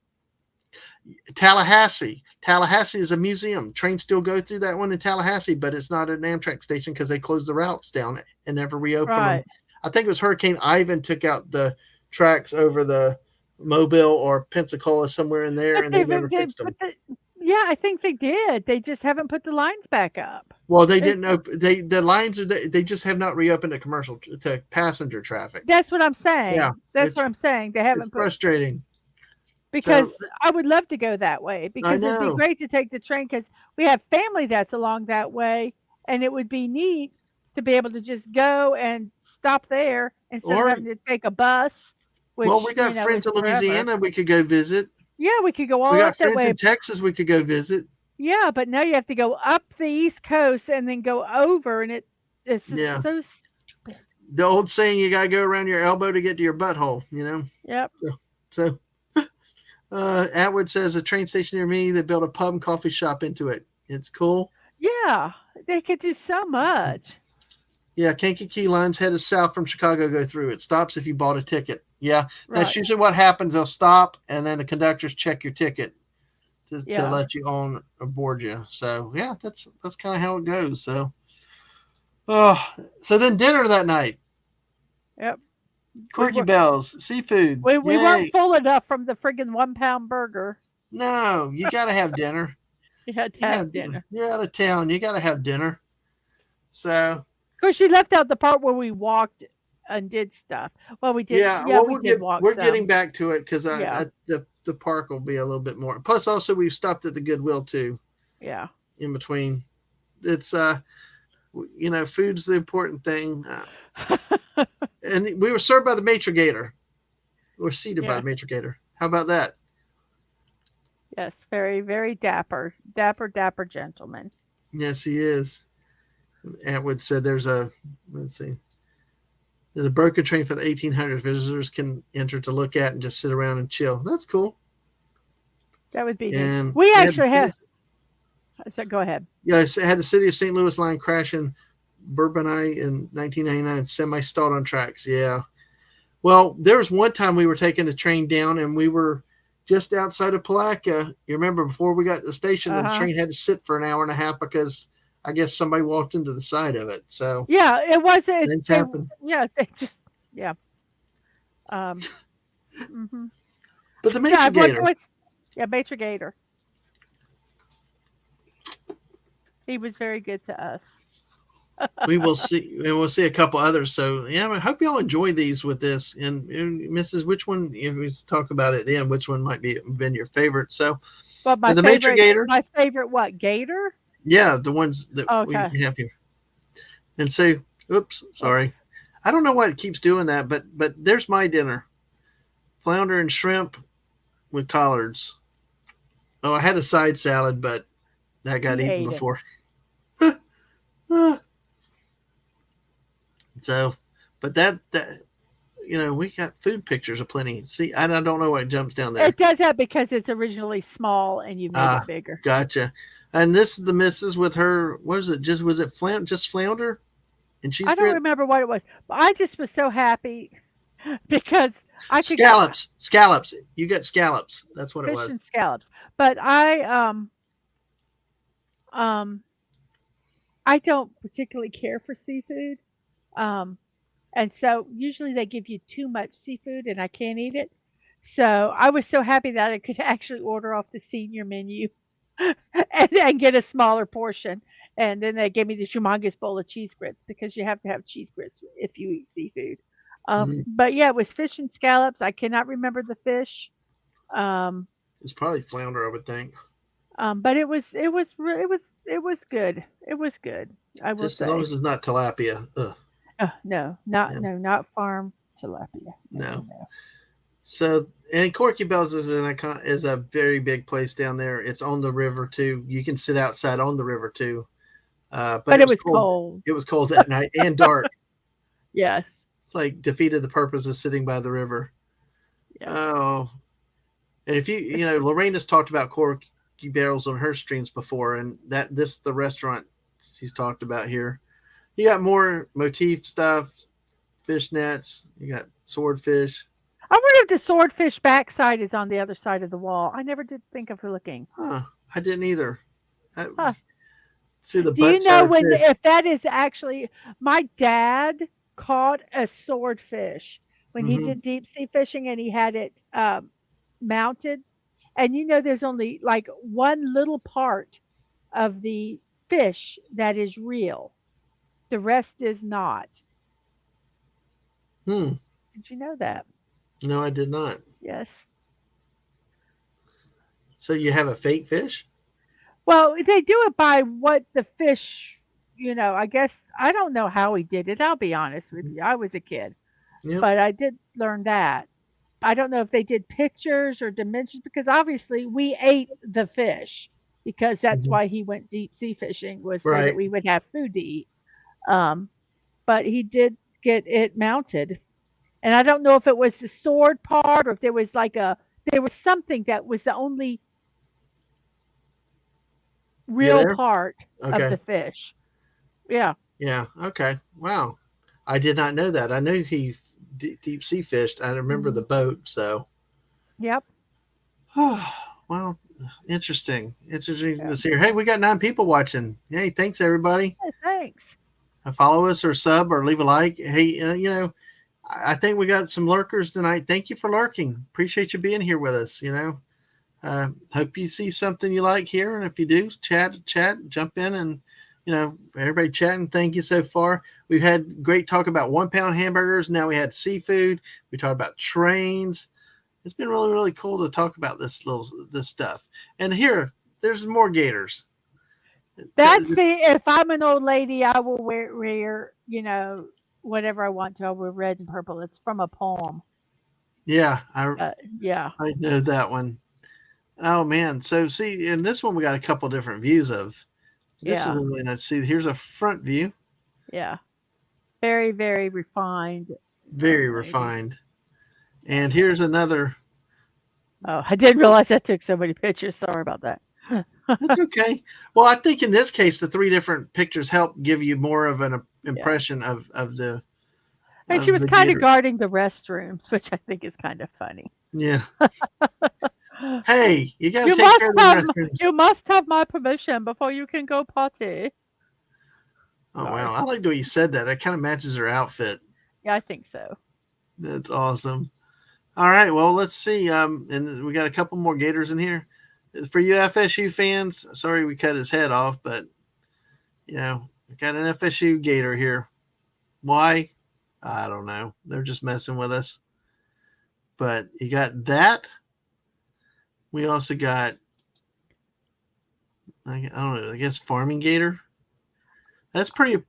Tallahassee. Tallahassee is a museum. Trains still go through that one in Tallahassee, but it's not an Amtrak station because they closed the routes down and never reopened them. Right. I think it was Hurricane Ivan took out the tracks over the Mobile or Pensacola somewhere in there, But and they never they fixed them. put the yeah, I think they did. They just haven't put the lines back up. Well, they It didn't open. The lines are they just have not reopened to commercial to passenger traffic. That's what I'm Yeah, saying. That's it's what I'm saying. They it's haven't put frustrating. So because I would love to go that way I because it'd be know, great to take the train because we have family that's along that way, and it would be neat to be able to just go and stop there instead of or having to take a bus, well, which, we got friends is in forever. Louisiana we could go visit. Yeah, we could go We all got up that friends way. in Texas we could go visit. Yeah, but now you have to go up the East Coast and then go over, and it's just Yeah. so stupid. The old saying, you got to go around your elbow to get to your butthole. Yep. So Atwood says a train station near me, they built a pub and coffee shop into it. It's cool. Yeah, they could do so much. Yeah, Kankakee lines headed south from Chicago go through. It stops if you bought a ticket. Yeah, that's Right. usually what happens. They'll stop, and then the conductors check your ticket to Yeah. let you on aboard you. So yeah, that's kind of how it goes. So, oh, so then dinner that night. Yep. We Quirky were Bells, seafood. we weren't Yay. full enough from the friggin' 1 pound burger. No, you got to have dinner. You had to You got have dinner. you're out of town. You got to have dinner. So Of course, you left out the part where we walked and did stuff. Well, we did. yeah, Yeah, well we did walk we're getting some. back to it because Yeah. the park will be a little bit more. Plus, also we've stopped at the Goodwill too Yeah. in between. It's You know, food's the important thing. And we were served by the maitre gator. We were seated by Yeah. the maitre gator. How about that? Yes. Very, very dapper. Dapper, dapper gentleman. Yes, he is. Atwood said let's see, there's a broken train for the 1800s. Visitors can enter to look at and just sit around and chill. That's cool. That would be neat. And We we had the actually city, have. So go ahead. yeah, it had the city of St. Louis line crash in Bourbonnais in 1999, semi-stalled on tracks. Yeah. Well, there was one time we were taking the train down and we were just outside of Palatka. You remember before we got to the station, Uh the huh. train had to sit for an hour and a half because I guess somebody walked into the side of it. So Yeah. It was. things They. happen. Yeah. They just. Yeah. Um. Hmm. But the Yeah. Major Gator, Yeah. Maitre Gator. He was very good to us. we will see, and we'll see a couple others. So yeah, I hope y'all enjoy these with this. And Mrs., which one? If we talk about it then, which one might be been your favorite? So But the Major Gator, my favorite what? Gator? yeah, the ones that we Okay. have here. And say, oops, sorry. Oops. I don't know why it keeps doing that, but there's my dinner: flounder and shrimp with collards. Oh, I had a side salad, but that got You eaten ate it. before. So, but that we got food pictures aplenty. See, I don't know why it jumps down there. It does that because it's originally small and you made Ah, it bigger. gotcha. And this is the missus with her. What is it? Was it just flounder and cheese I don't grits? remember what it was, but I just was so happy because I could get Scallops. You got scallops. That's what it fish was. and scallops. But um I don't particularly care for seafood. Um and so usually they give you too much seafood and I can't eat it. So I was so happy that I could actually order off the senior menu and get a smaller portion. And then they gave me this humongous bowl of cheese grits because you have to have cheese grits if you eat seafood. Mm, But yeah, it was fish and scallops. I cannot remember the fish, um, it's probably flounder, I would think. but it was good. It was good. I will Just as long say. as it's not tilapia. Ugh, No, yeah, not farm tilapia. No, no, no. no. So, and Corky Bells is a very big place down there. It's on the river too. You can sit outside on the river too. But But it it was was cold. cold. It was cold that night and dark. Yes, It's like defeated the purpose of sitting by the river. yes. Oh, and if Lorraine has talked about Corky Barrels on her streams before, and the restaurant she's talked about here. You got more motif stuff, fish nets. You got swordfish. I wonder if the swordfish backside is on the other side of the wall. I never did think of looking. Huh? I didn't either. I, Huh. see the Do you butt side know of when fish. if that is actually my dad caught a swordfish when he Mm-hmm. did deep sea fishing and he had it mounted, and there's only like one little part of the fish that is real. The rest is not. Hmm. Did you know that? No, I did not. Yes. So you have a fake fish? Well, they do it by what the fish, I guess I don't know how he did it. I'll be honest with you. I was a kid, Yep. but I did learn that. I don't know if they did pictures or dimensions because obviously we ate the fish because that's Mm-hmm. why he went deep sea fishing was so that Right. we would have food to eat. Um, but he did get it mounted. And I don't know if it was the sword part or if there was something that was the only You real there? part of Okay. the fish. Yeah. Yeah. Okay. Wow. I did not know that. I knew he deep sea fished. I remember the Mhm. boat. So, Yep. well, interesting Yeah. to see here. Hey, we got 9 people watching. Hey, thanks everybody. Hey, thanks. Follow us or sub or leave a like. Hey, I think we got some lurkers tonight. Thank you for lurking. Appreciate you being here with us. Hope you see something you like here, and if you do, chat, jump in, and everybody chatting. Thank you so far. We've had great talk about 1 pound hamburgers. Now we had seafood. We talked about trains. It's been really, really cool to talk about this stuff. And here, there's more gators. That's the if I'm an old lady, I will wear whatever I want to. I'll wear red and purple. It's from a poem. Yeah, Yeah, I know that one. Oh man, so see, in this one we got a couple different views of. This is yeah, really nice. See, here's a front view, yeah. Very, very refined very lady. refined, Yeah. and here's another. Oh, I didn't realize I took so many pictures. Sorry about that. That's okay. Well, I think in this case, the three different pictures help give you more of an Yeah. impression And she of was the kind of gator. guarding the restrooms, which I think is kind of funny. Yeah. Hey, you got to You take care must of the have restrooms. you must have my permission before you can go potty. Oh Sorry. wow, I like the way you said that. It kind of matches her outfit. Yeah, I think so. That's awesome. All right, well, let's see. And we got a couple more gators in here for you FSU fans. Sorry we cut his head off, but we got an FSU gator here. Why? I don't know. They're just messing with us. But you got that. We also got, I don't know, I guess farming gator. That's pretty.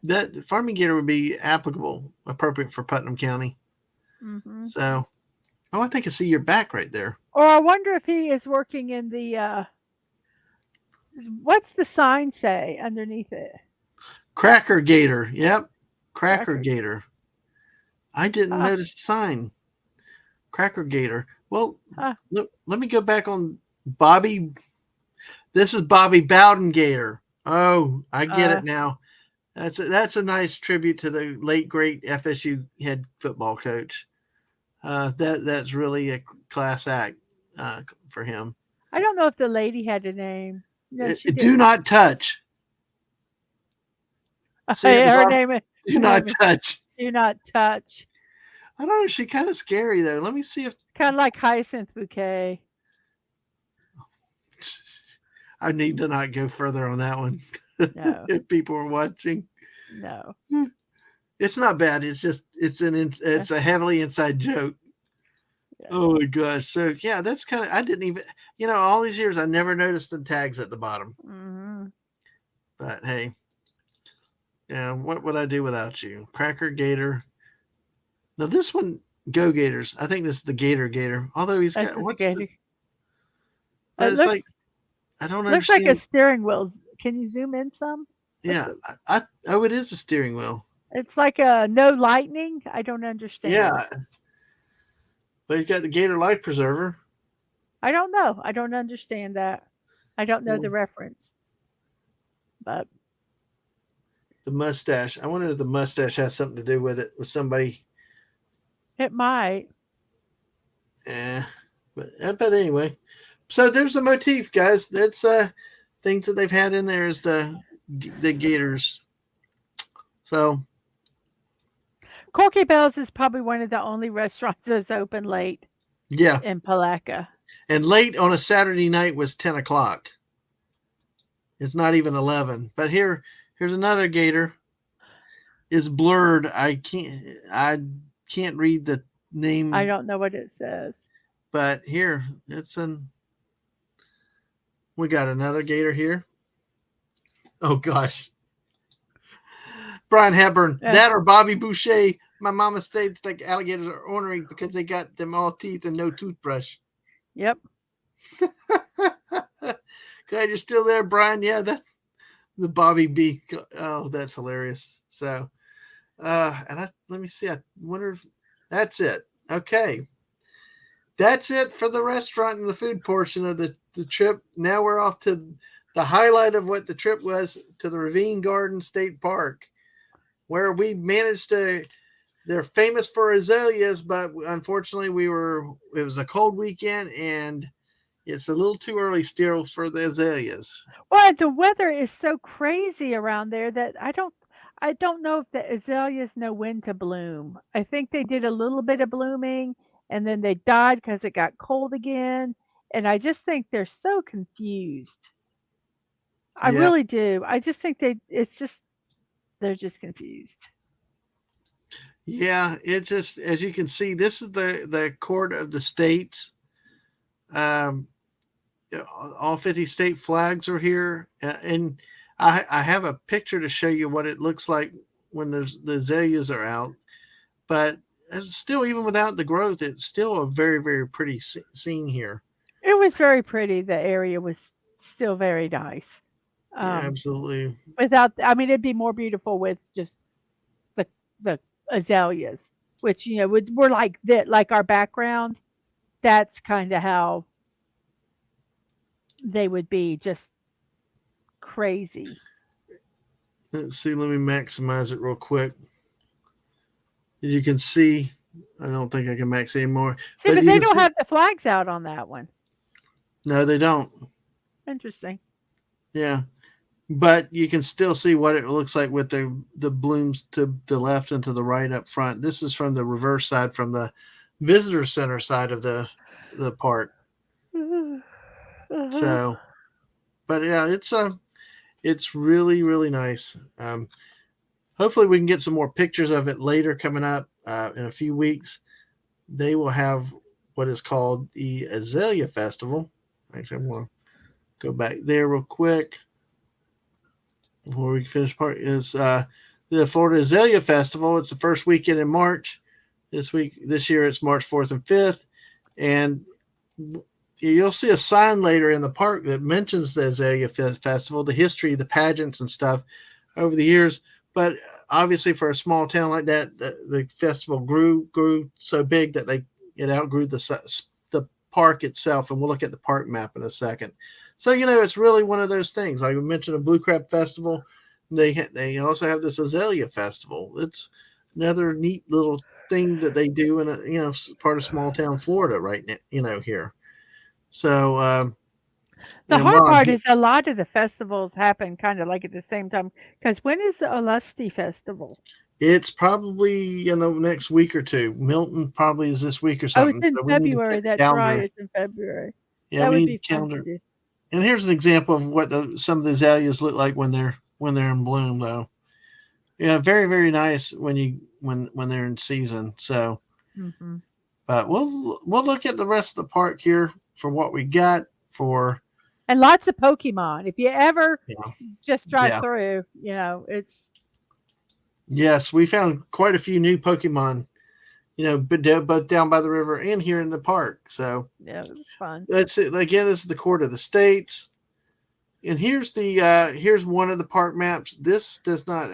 That farming gator would be appropriate for Putnam County. Hmm. So, oh, I think I see your back right there. Or I wonder if he is working in the what's the sign say underneath it? Cracker gator. Yep, cracker Cracker. gator. I didn't Huh. notice the sign. Cracker gator. Well, Huh. let me go back on Bobby. This is Bobby Bowden Gator. Oh, I get Uh, it now. That's a nice tribute to the late great FSU head football coach. That's really a class act for him. I don't know if the lady had a name. No, she Do didn't. not touch. See at the Her bottom. name is Do her not name is touch. Do Not Touch. I don't know. She's kind of scary though. Let me see if Kind of like Hyacinth Bouquet. I need to not go further on that one. No, If people are watching, no. it's not bad. It's just Yeah, it's a heavily inside joke. yeah. Oh my gosh. So yeah, that's kind of I didn't even all these years I never noticed the tags at the bottom. Hmm. But hey, yeah, what would I do without you? Cracker Gator. Now this one, Go Gators. I think this is the Gator. Although he's This got is a what's the gator. but It it's like I don't looks like a understand. steering wheel. Can you zoom in some? What's Yeah, it? oh it is a steering wheel. It's like a no lightning. I don't understand. Yeah, but he's got the Gator Life Preserver. I don't know. I don't understand that. I don't know Well, the reference, but the mustache. I wonder if the mustache has something to do with it with somebody. it might. Eh, but anyway. So there's the motif, guys. That's things that they've had in there is the gators. So Corky Bell's is probably one of the only restaurants that's open late yeah, in Palatka. and late on a Saturday night was 10 o'clock. It's not even 11. But here's another gator. It's blurred. I can't read the I name, don't know what it says. but here it's an. We got another gator here. Oh gosh, Brian Hepburn, Yeah. that or Bobby Boucher. My mama states like alligators are ornery because they got them all teeth and no toothbrush. Yep. Glad you're still there, Brian. Yeah, that the Bobby B. Oh, that's hilarious. So, let me see. I wonder if that's it. Okay, that's it for the restaurant and the food portion of the trip. Now we're off to the highlight of what the trip was to the Ravine Garden State Park, where we managed to. They're famous for azaleas, but unfortunately, it was a cold weekend and it's a little too early still for the azaleas. Well, the weather is so crazy around there that I don't know if the azaleas know when to bloom. I think they did a little bit of blooming and then they died because it got cold again. And I just think they're so confused. I Yeah, really do. I just think they're just confused. yeah. It just as you can see, this is the court of the states. Um, all 50 state flags are here, and I have a picture to show you what it looks like when the azaleas are out. But it's still, even without the growth, it's still a very, very pretty scene here. It was very pretty. The area was still very nice. Yeah, Um, absolutely. without, I mean, it'd be more beautiful with just the the azaleas, which were like that, like our background. That's kind of how they would be, just crazy. Let's see. Let me maximize it real quick. As you can see, I don't think I can max anymore, See, but but you they can don't see. have the flags out on that one. No, they don't. Interesting. Yeah, but you can still see what it looks like with the blooms to the left and to the right up front. This is from the reverse side, from the visitor center side of the park. Uh-huh. So, but yeah, it's really really nice. Hopefully, we can get some more pictures of it later coming up in a few weeks. They will have what is called the Azalea Festival. Actually, I want to go back there real quick before we finish part. Is the Florida Azalea Festival? It's the first weekend in March. This year, it's March 4th and 5th, and you'll see a sign later in the park that mentions the Azalea Festival, the history, the pageants, and stuff over the years. But obviously, for a small town like that, the festival grew so big that it outgrew the park itself. And we'll look at the park map in a second. So it's really one of those things. Like we mentioned, a Blue Crab Festival. They also have this Azalea Festival. It's another neat little thing that they do in part of small town Florida right now. Here. So The and hard while I'm part here, is a lot of the festivals happen kind of like at the same time. Because when is the Olusty Festival? it's probably in the next week or two. Milton probably is this week or Oh, it's something. in So we need to February. check the That's right. calendar. It's in February. Yeah, That we would need be the fun to calendar. do. And here's an example of what some of the azaleas look like when they're in bloom, though. Yeah, very very nice when they're in season. So, Hmm. but we'll look at the rest of the park here for what we got for. And lots of Pokemon. If you ever Yeah, just drive yeah, through, it's yes, we found quite a few new Pokemon. But both down by the river and here in the park. So yeah, it was fun. that's it. Again, this is the Court of the States, and here's one of the park maps. This does not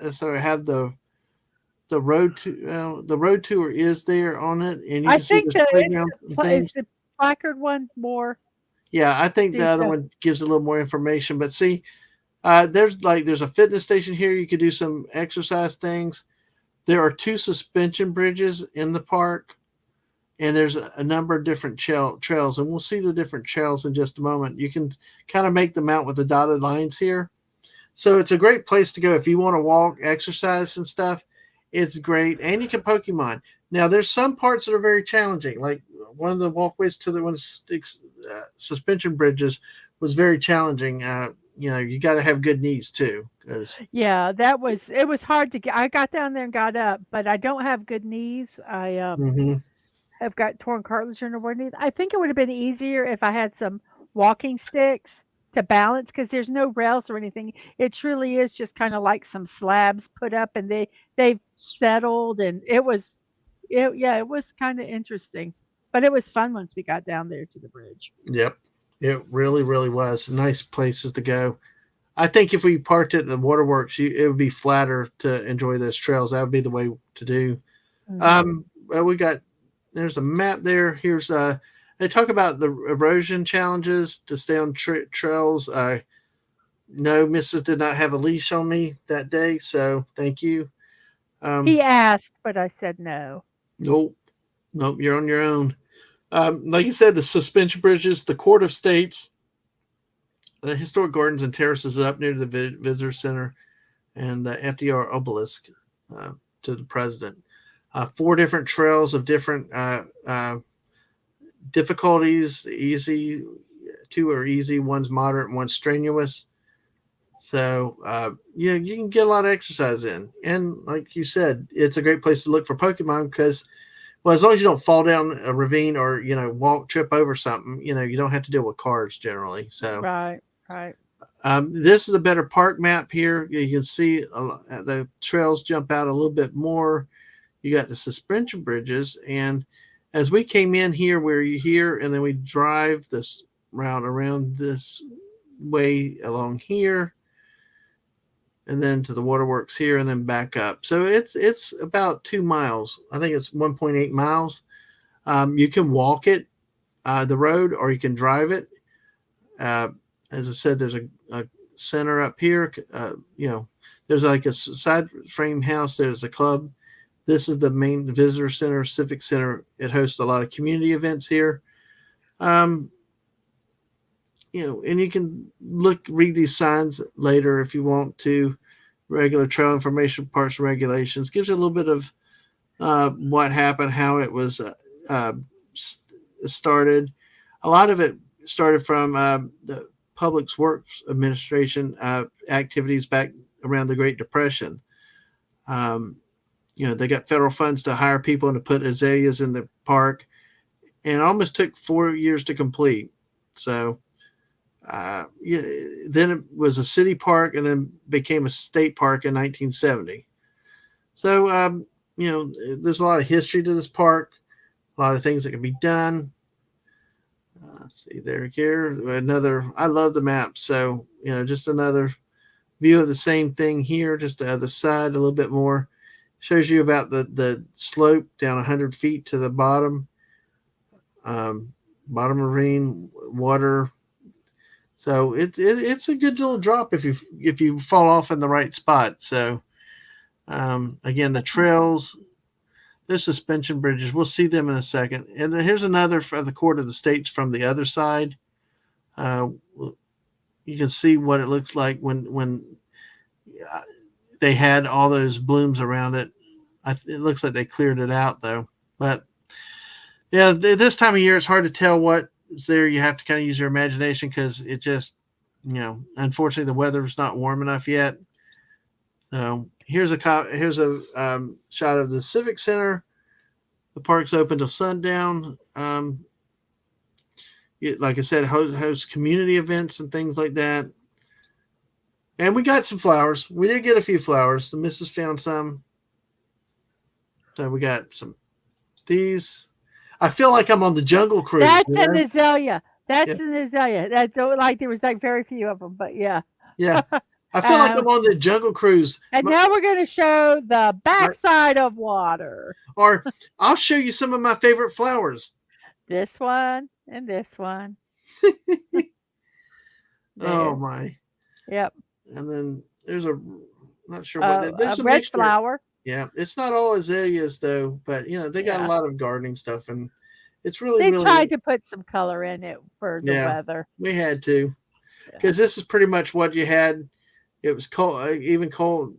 necessarily have the road tour is there on it, and you I can see think there's that playgrounds and is things. the placard one more Yeah, I think the other detailed. one gives a little more information. But see, there's a fitness station here. You could do some exercise things. There are two suspension bridges in the park, and there's a number of different trails, and we'll see the different trails in just a moment. You can kind of make them out with the dotted lines here. So it's a great place to go if you want to walk, exercise, and stuff. It's great, and you can Pokemon. Now, there's some parts that are very challenging, like one of the walkways to the suspension bridges was very challenging. You got to have good knees too, because Yeah, it was hard to get. I got down there and got up, but I don't have good knees. I mm-hmm, have got torn cartilage in one knee. I think it would have been easier if I had some walking sticks to balance because there's no rails or anything. It truly is just kind of like some slabs put up and they've settled and it was kind of interesting. But it was fun once we got down there to the bridge. yep, it really, really was nice places to go. I think if we parked at the waterworks, it would be flatter to enjoy those trails. That would be the way to do. Hmm. Well, there's a map there. Here's they talk about the erosion challenges to stay on trails. No, Mrs. did not have a leash on me that day, so thank you. He Um, asked, but I said no. nope, nope, you're on your own. Like you said, the suspension bridges, the Court of States, the historic gardens and terraces up near the visitor center, and the FDR obelisk uh, to the president. Four different trails of different difficulties. Easy, two are easy, one's moderate, and one's strenuous. So you can get a lot of exercise in, and like you said, it's a great place to look for Pokemon because Well, as long as you don't fall down a ravine or walk trip over something, you don't have to deal with cars generally. So Right. Right. this is a better park map here. You can see the trails jump out a little bit more. You got the suspension bridges, and as we came in here, we're here, and then we drive this route around this way along here, and then to the waterworks here, and then back up. So it's about 2 miles. I think it's 1.8 miles. You can walk it, the road, or you can drive it. As I said, there's a center up here. There's like a side frame house. There's a club. This is the main visitor center, civic center. It hosts a lot of community events here. And you can read these signs later if you want to. Regular trail information, parks and regulations. Gives you a little bit of what happened, how it was started. A lot of it started from the Public Works Administration activities back around the Great Depression. They got federal funds to hire people and to put azaleas in the park, and it almost took 4 years to complete. So then it was a city park and then became a state park in 1970. So, there's a lot of history to this park, a lot of things that can be done. See there, here, I love the map. So, just another view of the same thing here, just the other side a little bit more. Shows you about the slope down 100 feet to the bottom, bottom ravine, water. So it's a good little drop if you fall off in the right spot. So again, the trails, there's suspension bridges. We'll see them in a second. And then here's another for the Court of the States from the other side. You can see what it looks like when they had all those blooms around it. It looks like they cleared it out though. But yeah, this time of year it's hard to tell what's there. You have to kind of use your imagination because it just, unfortunately the weather's not warm enough yet. So here's a shot of the Civic Center. The park's open till sundown. Like I said, hosts community events and things like that. And we got some flowers. We did get a few flowers. The missus found some. So we got some these. I feel like I'm on the Jungle Cruise. That's an azalea. That's an azalea. That's like there was like very few of them, but yeah. Yeah. I feel like I'm on the Jungle Cruise. And now we're going to show the backside of water. Or I'll show you some of my favorite flowers. This one and this one. Oh my. Yep. And then there's not sure what there's a red flower. Yeah, it's not all azaleas though, but they got a lot of gardening stuff, and it's really they tried to put some color in it for the weather. We had to, because this is pretty much what you had. It was cold, even cold.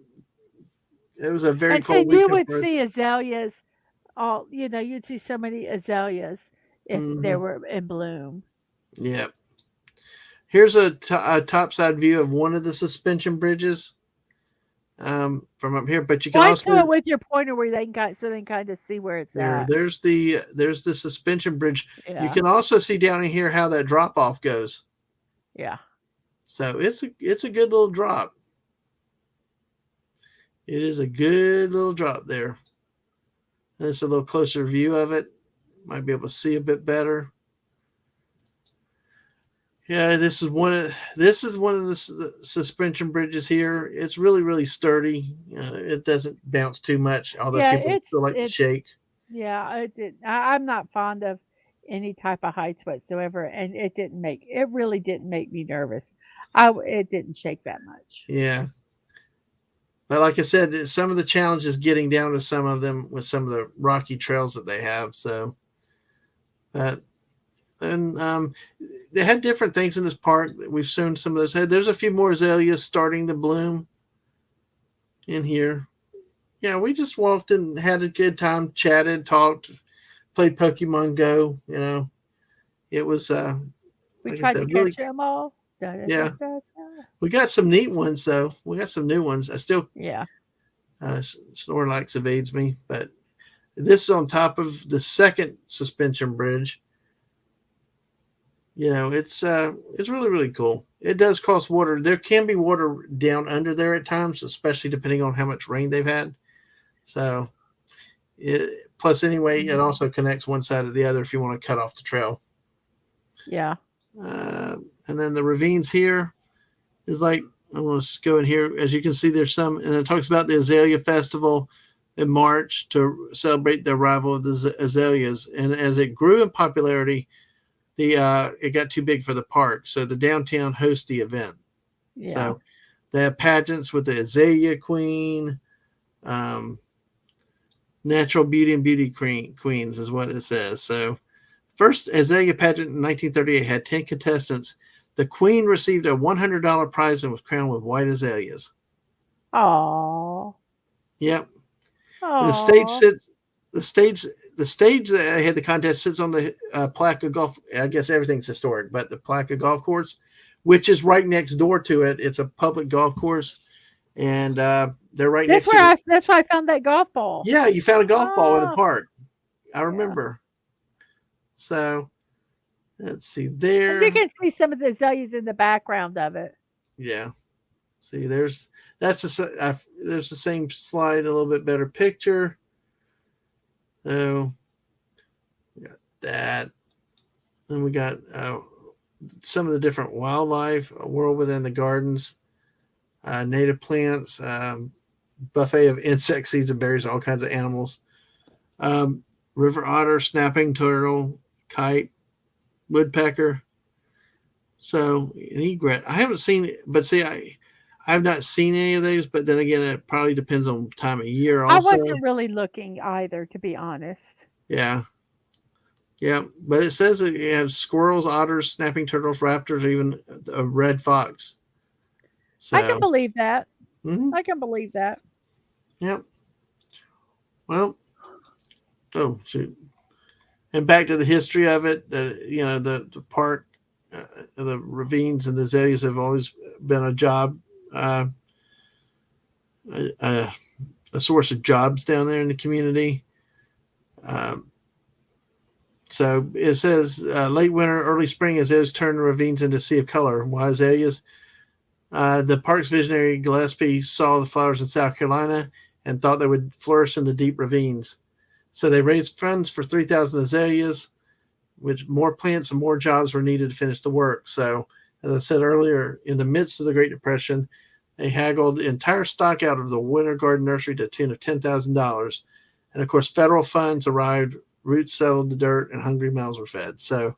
It was a very cold week. You would see azaleas. You'd see so many azaleas if they were in bloom. Yeah. Here's a topside view of one of the suspension bridges. From up here, but you can also do it with your pointer where they can kind of see where it's at. There's the suspension bridge. Yeah. You can also see down in here how that drop off goes. Yeah. So it's a good little drop. It is a good little drop there. That's a little closer view of it. Might be able to see a bit better. Yeah, this is one of the suspension bridges here. It's really, really sturdy. It doesn't bounce too much, although people still like to shake. Yeah, I'm not fond of any type of heights whatsoever, and it really didn't make me nervous. It didn't shake that much. Yeah. But like I said, some of the challenge is getting down to some of them with some of the rocky trails that they have. So, and they had different things in this park. We've seen some of those. There's a few more azaleas starting to bloom in here. Yeah, we just walked and had a good time, chatted, talked, played Pokemon Go. It was. We tried to catch them all. Yeah, we got some neat ones though. We got some new ones. I still Snorlax evades me, but This is on top of the second suspension bridge. It's really really cool. It does cost water. There can be water down under there at times, especially depending on how much rain they've had. So, plus anyway, it Mhm. also connects one side to the other if you want to cut off the trail. Yeah. Uh, and then the ravines here is like, I'm going to go in here. As you can see, there's some, and it talks about the Azalea Festival in March to celebrate the arrival of the azaleas. And as it grew in popularity, it got too big for the park, so the downtown hosts the event. Yeah. So they have pageants with the Azalea Queen, um, Natural Beauty and Beauty Queens is what it says. So first Azalea pageant in 1938 had 10 contestants. The Queen received a $100 prize and was crowned with white azaleas. Oh. Yep. And Oh. the stage, the stage that had the contest sits on the Palatka Golf. I guess everything's historic, but the Palatka Golf Course, which is right next door to it, it's a public golf course, and they're right next to the. That's where I found that golf ball. Yeah, you found a golf ball in the Oh. park. I Yeah. remember. So let's see And you there. can see some of the azaleas in the background of it. Yeah. See, that's there's the same slide, a little bit better picture. So we got that. Then we got some of the different wildlife, a world within the gardens, native plants, buffet of insects, seeds, and berries, all kinds of animals. River otter, snapping turtle, kite, woodpecker. So an egret. I haven't seen it, but see, I've not seen any of those. But then again, it probably depends on time of year, I also. wasn't really looking either, to be honest. Yeah, yeah. But it says that you have squirrels, otters, snapping turtles, raptors, even a red fox. I can So, believe that. mm-hmm, I can believe that. yep. Well, oh shoot. And back to the history of it. The park, the ravines and the azaleas have always been uh, a, a source of jobs down there in the community. Um, so it says late winter, early spring, azaleas turn the ravines into a sea of color. Why azaleas? The park's visionary Gillespie saw the flowers in South Carolina and thought they would flourish in the deep ravines. So they raised funds for 3,000 azaleas, which more plants and more jobs were needed to finish the work. So, as I said earlier, in the midst of the Great Depression, they haggled the entire stock out of the Winter Garden Nursery to the tune of $10,000. And of course, federal funds arrived, roots settled the dirt, and hungry mouths were fed. So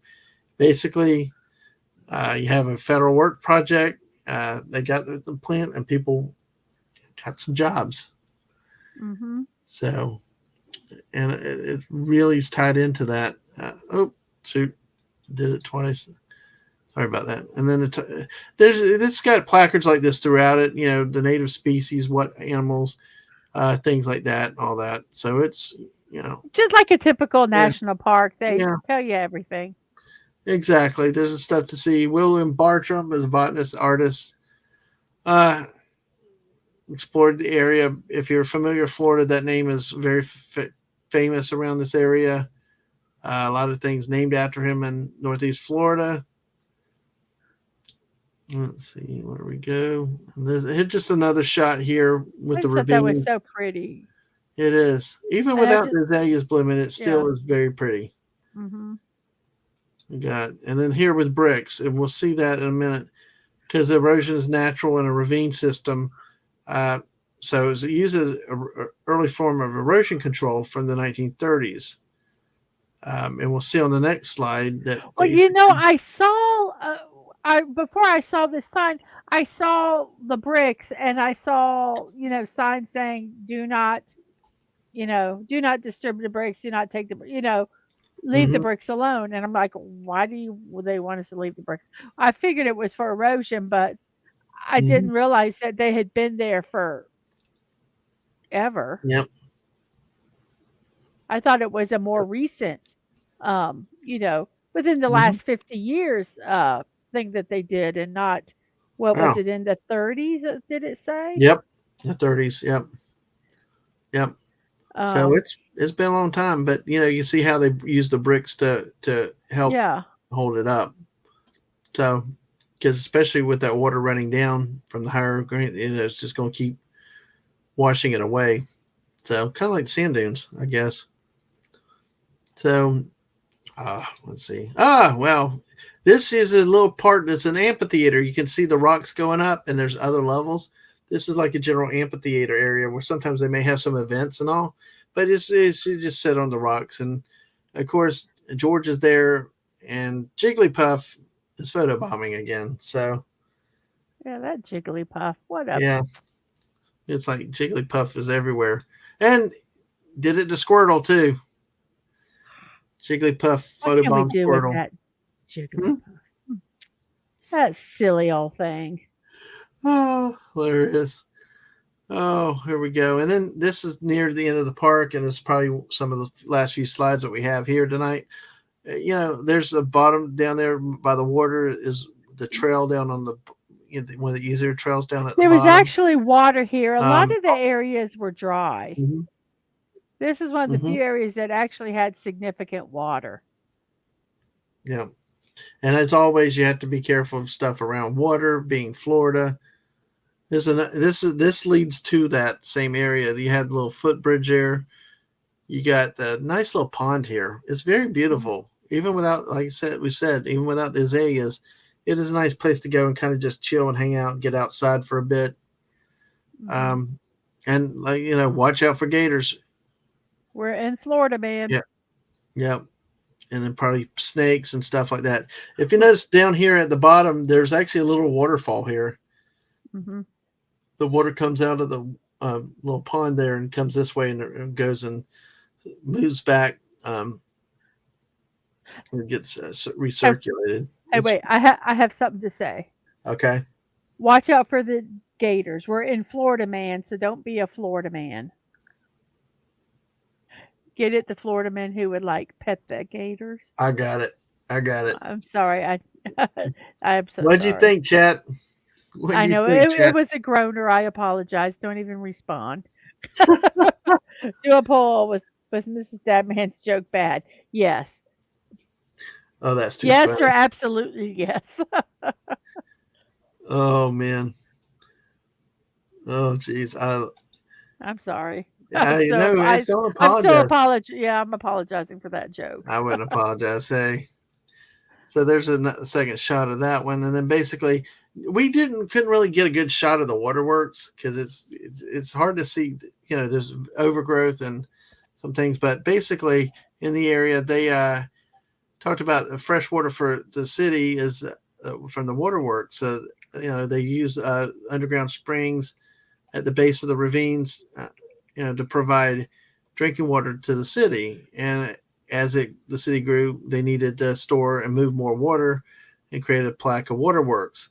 basically, you have a federal work project. They got the plant, and people got some jobs. Mhm. So, and it really is tied into that. Oh, shoot, did it twice. Sorry about that. And then it's got placards like this throughout it. The native species, what animals, things like that, all that. So it's Just like a typical yeah, national park, they yeah, tell you everything. exactly. There's stuff to see. William Bartram is a botanist, artist. Uh, Explored the area. If you're familiar with Florida, that name is very famous around this area. A lot of things named after him in Northeast Florida. Let's see where we go. There's just another shot here with I the just thought that was ravine. so pretty. It is. Even And I without just the azaleas blooming, it yeah. still is very pretty. Mhm. We got, and then here with bricks, and we'll see that in a minute because erosion is natural in a ravine system. Uh, so it uses an early form of erosion control from the 1930s. And we'll see on the next slide that Well, basically, I saw I before I saw this sign, I saw the bricks and I saw, signs saying do not disturb the bricks, do not take leave the mhm, bricks alone. And I'm like, why would they want us to leave the bricks? I figured it was for erosion, but I mhm, didn't realize that they had been there forever. yep, I thought it was a more recent, um, you know, within the mhm. last 50 years thing that they did, and not what Oh, was it in the 30s? Did it say? yep, the 30s, yep, yep. So Um, it's been a long time, but you see how they use the bricks to help yeah, hold it up. So because especially with that water running down from the higher grade, it's just going to keep washing it away. So kind of like sand dunes, I guess. So let's see. Well, this is a little part that's an amphitheater. You can see the rocks going up, and there's other levels. This is like a general amphitheater area where sometimes they may have some events and all, but it's you just sit on the rocks. And of course, George is there, and Jigglypuff is photobombing again. So yeah, that Jigglypuff. What up? yeah, it's like Jigglypuff is everywhere, and did it to Squirtle too. Jigglypuff What can we photobomb do with Squirtle. that Hmm? Jigglypuff? That silly old thing. Oh, hilarious. Oh, here we go. And then this is near the end of the park, and it's probably some of the last few slides that we have here tonight. There's a bottom down there by the water is the trail down on the one of the easier trails down at the There was bottom. actually water here. A lot Um, of the areas were dry. mhm, This is one of the mhm, few areas that actually had significant water. yeah, and as always, you have to be careful of stuff around water. Being Florida, this leads to that same area. You had a little footbridge there. You got the nice little pond here. It's very Mhm, beautiful. Even without, like I said, even without the azaleas, it is a nice place to go and kind of just chill and hang out and get outside for a bit. mhm. Um, and like watch out for gators. We're in Florida, man. Yeah, yeah, and then probably snakes and stuff like that. If you notice down here at the bottom, there's actually a little waterfall here. Mhm. The water comes out of the little pond there and comes this way and it goes and moves back. And gets Hey, recirculated. hey, It's wait. I have something to say. okay. Watch out for the gators. We're in Florida, man, so don't be a Florida man. Get it? The Florida man who would like pet the gators. I got it. I got it. I'm sorry. I'm so What'd you sorry. think, chat? What'd I you know think, it chat? was a groaner. I apologize. Don't even respond. Do a poll. Was Mrs. Dadman's joke bad? Yes. Oh, that's too Yes or funny. absolutely yes. Oh man. Oh jeez. I'm sorry. Don't I'm so apologize. yeah, I'm apologizing for that joke. I wouldn't apologize. Hey. So there's a second shot of that one, and then basically we couldn't really get a good shot of the waterworks because it's hard to see. There's overgrowth and some things, but basically in the area they talked about the fresh water for the city is from the waterworks. So they use underground springs at the base of the ravines, to provide drinking water to the city. And as the city grew, they needed to store and move more water, and created a Palatka waterworks,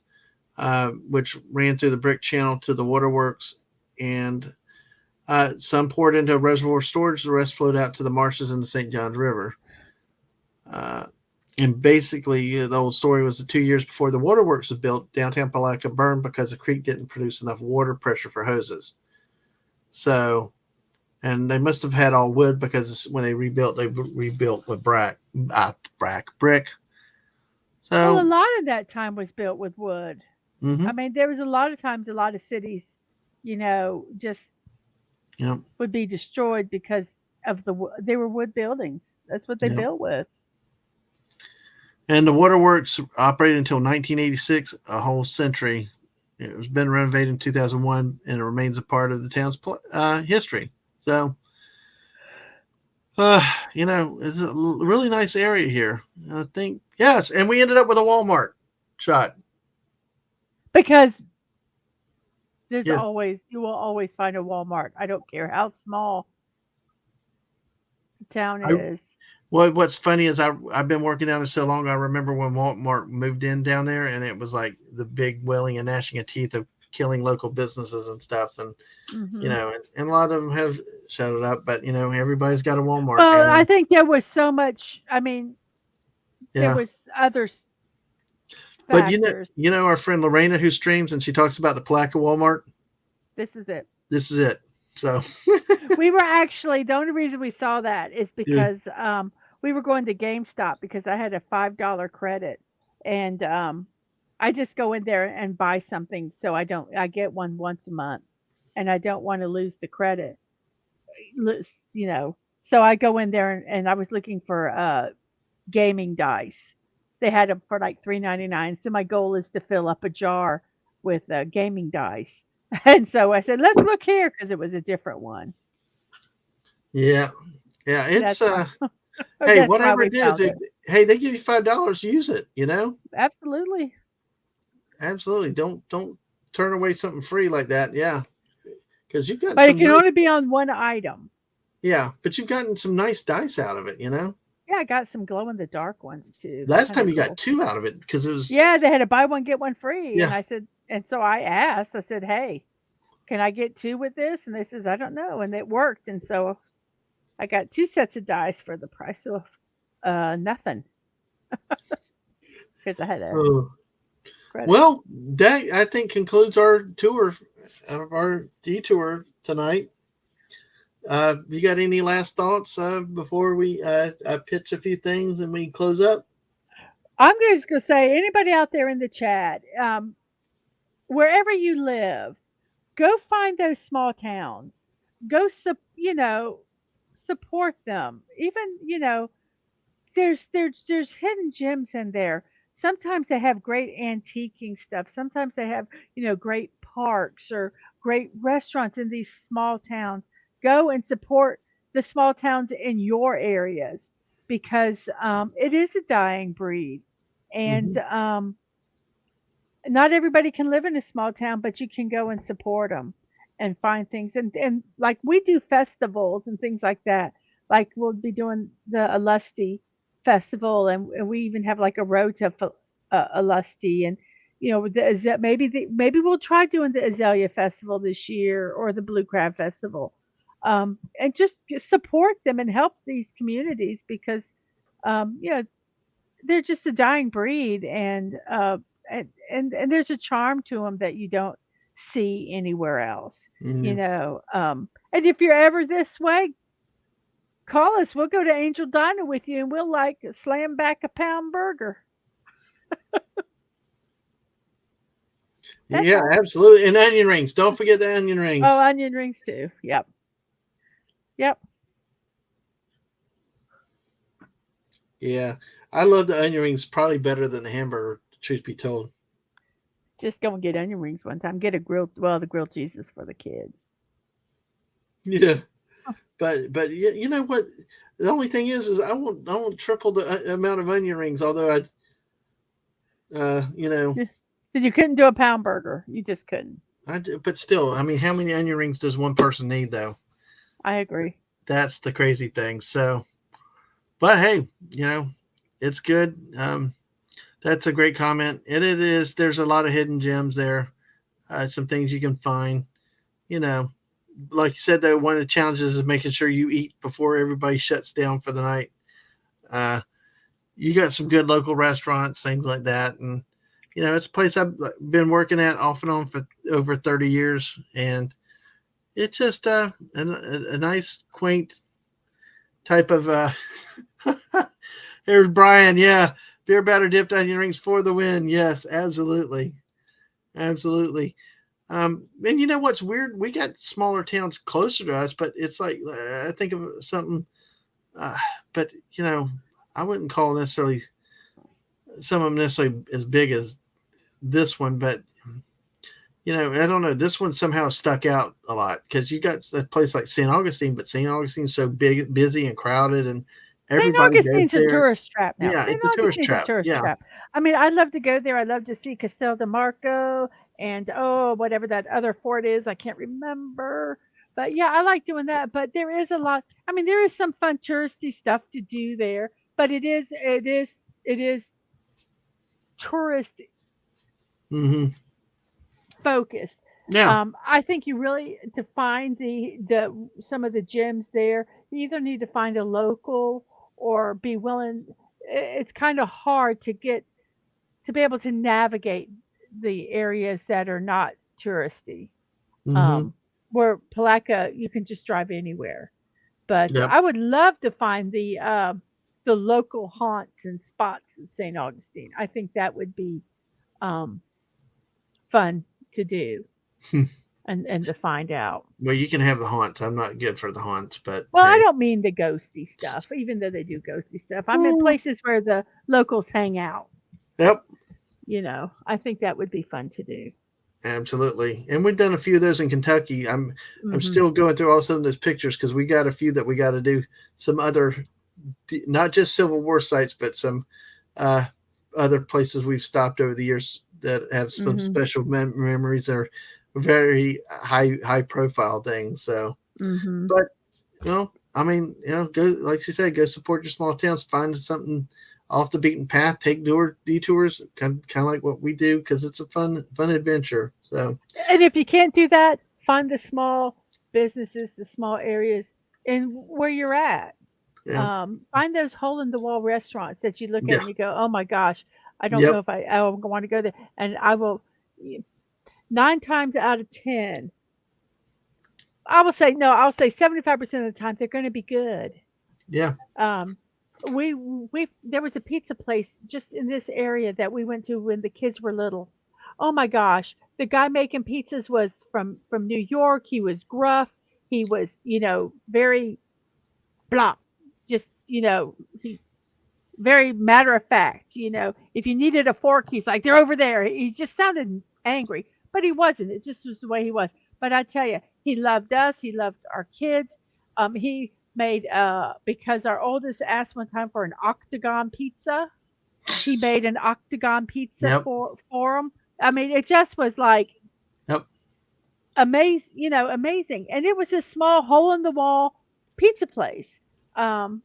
which ran through the brick channel to the waterworks, and some poured into a reservoir storage. The rest flowed out to the marshes in the St. Johns River. Uh, and basically, the old story was that 2 years before the waterworks was built, downtown Palatka burned because the creek didn't produce enough water pressure for hoses. So, and they must have had all wood because when they rebuilt with brick. Well, a So, lot of that time was built with wood. I mm-hmm, mean, there was a lot of times a lot of cities, just yeah, would be destroyed because of they were wood buildings. That's what they yeah. built with. And the waterworks operated until 1986, a whole century. It was been renovated in 2001, and it remains a part of the town's history. So, uh, it's a really nice area here. I think yes, and we ended up with a Walmart shot. Because Yes. you will always find a Walmart. I don't care how small the town I, is. what's funny is I've been working down there so long. I remember when Walmart moved in down there, and it was like the big wailing and gnashing of teeth of killing local businesses and stuff. And Hmm. and a lot of them have shut it up, but everybody's got a Walmart Well, now. I think there was so much. I mean, there Yeah, was other but factors. our friend Lorena who streams and she talks about the Palatka Walmart. This is it. This is it. So We were actually the only reason we saw that is yeah, because we were going to GameStop because I had a $5 credit, and I just go in there and buy something so I get one once a month, and I don't want to lose the credit, you know. So I go in there and I was looking for gaming dice. They had them for like 3.99. So my goal is to fill up a jar with gaming dice. And so I said, let's look here because it was a different one. yeah, yeah. It's That's why hey, that's why whatever we it is, found it. hey, they give you $5, use it. Absolutely. Absolutely. Don't turn away something free like that. Yeah, because you've got But it some can nice. only be on one item. Yeah, but you've gotten some nice dice out of it. Yeah, I got some glow in the dark ones too. They're Last kind of time you got cool. two out of it because it was Yeah, they had a buy one get one free, and yeah. I said, and so I asked, I said, "Hey, can I get two with this?" And they says, "I don't know," and it worked, and so I got two sets of dice for the price of nothing because I had a Oh. credit. Well, that I think concludes our tour of our detour tonight. You got any last thoughts before we pitch a few things and we close up? I'm just gonna say, anybody out there in the chat, wherever you live, go find those small towns. Go, support them. Even there's hidden gems in there. Sometimes they have great antiquing stuff. Sometimes they have, great parks or great restaurants in these small towns. Go and support the small towns in your areas because it is a dying breed. And Mm-hmm. not everybody can live in a small town, but you can go and support them and find things. And like we do festivals and things like that. Like we'll be doing the Alusty festival, and we even have like a road to Alusty, and maybe we'll try doing the Azalea Festival this year or the Blue Crab Festival, and just support them and help these communities because you know they're just a dying breed, and there's a charm to them that you don't see anywhere else. Mm-hmm. And if you're ever this way, call us. We'll go to Angel Diner with you, and we'll like slam back a pound burger. That's Yeah, all. absolutely. And onion rings. Don't forget the onion Oh, rings. onion rings too. Yep, yep. Yeah, I love the onion rings probably better than the hamburger. Truth be told. Just go and get onion rings one time. Get a grilled, well, the grilled cheese is for the kids. Yeah, but you know what? The only thing is I won't triple the amount of onion rings. Although you know, Yeah. You couldn't do a pound burger. You just couldn't. but still, I mean, how many onion rings does one person need though? I agree. That's the crazy thing. So, but hey, it's good. That's a great comment. And it is. There's a lot of hidden gems there. Some things you can find. You know, like you said, though, one of the challenges is making sure you eat before everybody shuts down for the night. Uh, you got some good local restaurants, things like that, and it's a place I've been working at off and on for over 30 years, and it's just a nice, quaint type of. Here's Brian. Yeah, beer batter dipped onion rings for the win. Yes, absolutely, absolutely. And you know what's weird? We got smaller towns closer to us, but it's like I think of something. Uh, but I wouldn't call necessarily some of them necessarily as big as this one, but I don't know. This one somehow stuck out a lot because you got a place like St. Augustine, but St. Augustine's so big, busy, and crowded, and St. everybody goes Augustine's a there. tourist trap now. Yeah, St. it's a tourist Augustine's a trap. tourist Yeah. trap. I mean, I'd love to go there. I'd love to see Castel de Marco and whatever that other fort is. I can't remember. But yeah, I like doing that. But there is a lot. I mean, there is some fun touristy stuff to do there. But it is tourist Mm-hmm. focused. Yeah. I think you really to find the some of the gems there. You either need to find a local or be willing. It's kind of hard to be able to navigate the areas that are not touristy. Mm-hmm. Um, where Palatka, you can just drive anywhere. But Yep. I would love to find the local haunts and spots of St. Augustine. I think that would be um, fun to do and to find out. Well, you can have the haunts. I'm not good for the haunts, but Well, I hey. don't mean the ghosty stuff, even though they do ghosty stuff. I mean Mm, places where the locals hang out. yep. I think that would be fun to do. Absolutely. And we've done a few of those in Kentucky. I'm Hmm. still going through all some of those pictures because we got a few that we got to do some other, not just Civil War sites, but some uh, other places we've stopped over the years that have some Hmm. special memories that are very high profile things. So, Hmm. but I mean, go like she said, go support your small towns, find something off the beaten path, take detours, kind of like what we do because it's a fun adventure. So And if you can't do that, find the small businesses, the small areas in where you're at. yeah, Find those hole in the wall restaurants that you look at yeah, and you go, oh my gosh, I don't know yep, if I want to go there. And I will, 9 times out of 10, I will say, no, I'll say 75% of the time they're going to be good. yeah, Um, there was a pizza place just in this area that we went to when the kids were little. Oh my gosh, the guy making pizzas was from New York. He was gruff. He was, very blah. Just, he very matter of fact. If you needed a fork, he's like, they're over there. He just sounded angry, but he wasn't. It just was the way he was. But I tell you, he loved us. He loved our kids. He made because our oldest asked one time for an octagon pizza. He made an octagon pizza yep, for him. I mean, it just was like yep, amazing. And it was a small hole in the wall pizza place. Um,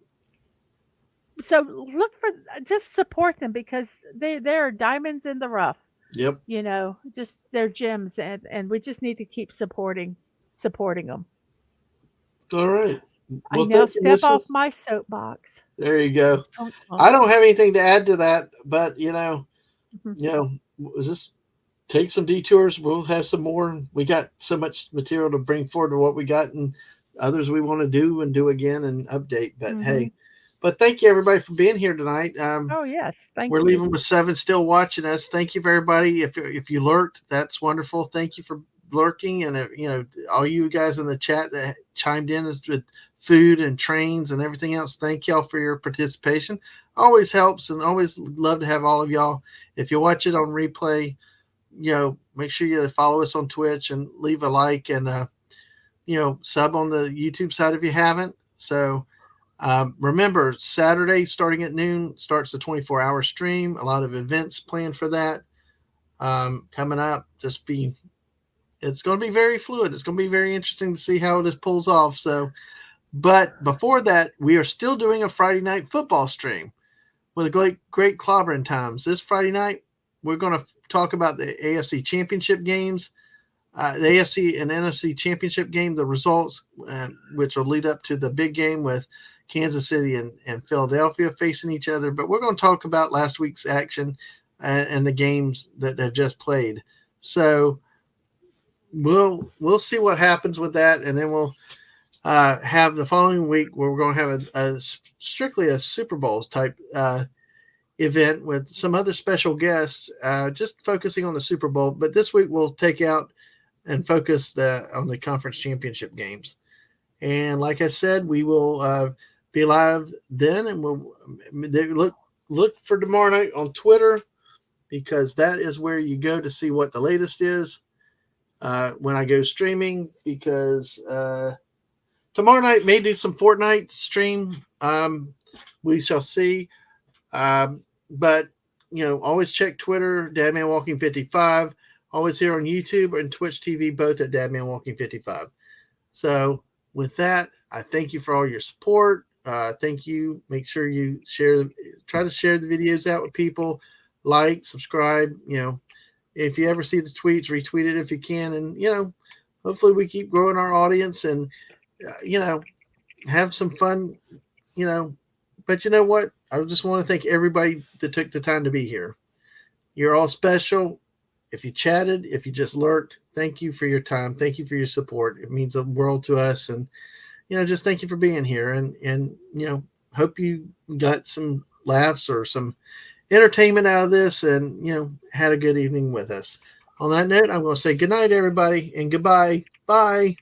so look for just support them because they're diamonds in the rough. yep. Just they're gems, and we just need to keep supporting them. All right. I Well, now thank you, step Lisa. off my soapbox. There you go. Clunk, clunk. I don't have anything to add to that, but Mhm. you know, just take some detours. We'll have some more. We got so much material to bring forward to what we got and others we want to do and do again and update. But Mhm. hey, but thank you everybody for being here tonight. Oh yes, thank We're you. leaving with 7 still watching us. Thank you for everybody. If you lurked, that's wonderful. Thank you for lurking and all you guys in the chat that chimed in with food and trains and everything else. Thank y'all for your participation. Always helps and always love to have all of y'all. If you watch it on replay, make sure you follow us on Twitch and leave a like and sub on the YouTube side if you haven't. So remember, Saturday starting at noon starts the 24-hour stream. A lot of events planned for that coming up. It's going to be very fluid. It's going to be very interesting to see how this pulls off. So, but before that, we are still doing a Friday night football stream with a great clobbering times. This Friday night, we're going to talk about the AFC Championship games, the AFC and NFC Championship game, the results, which will lead up to the big game with Kansas City and Philadelphia facing each other. But we're going to talk about last week's action and the games that have just played. So we'll see what happens with that, and then we'll have the following week where we're going to have strictly a Super Bowl type event with some other special guests, just focusing on the Super Bowl. But this week we'll take out and focus on the conference championship games. And like I said, we will be live then, and we'll look for tomorrow night on Twitter because that is where you go to see what the latest is when I go streaming. Because tomorrow night may do some Fortnite stream. We shall see. But always check Twitter, Dadman Walking 55. Always here on YouTube and Twitch TV, both at Dadman Walking 55. So with that, I thank you for all your support. Thank you. Make sure you try to share the videos out with people, like, subscribe. If you ever see the tweets, retweet it if you can. And, hopefully we keep growing our audience and, have some fun, but you know what? I just want to thank everybody that took the time to be here. You're all special. if you chatted, if you just lurked, thank you for your time. Thank you for your support. It means the world to us. And, just thank you for being here. And, hope you got some laughs or some entertainment out of this and, had a good evening with us. On that note, I'm going to say good night, everybody, and goodbye. Bye.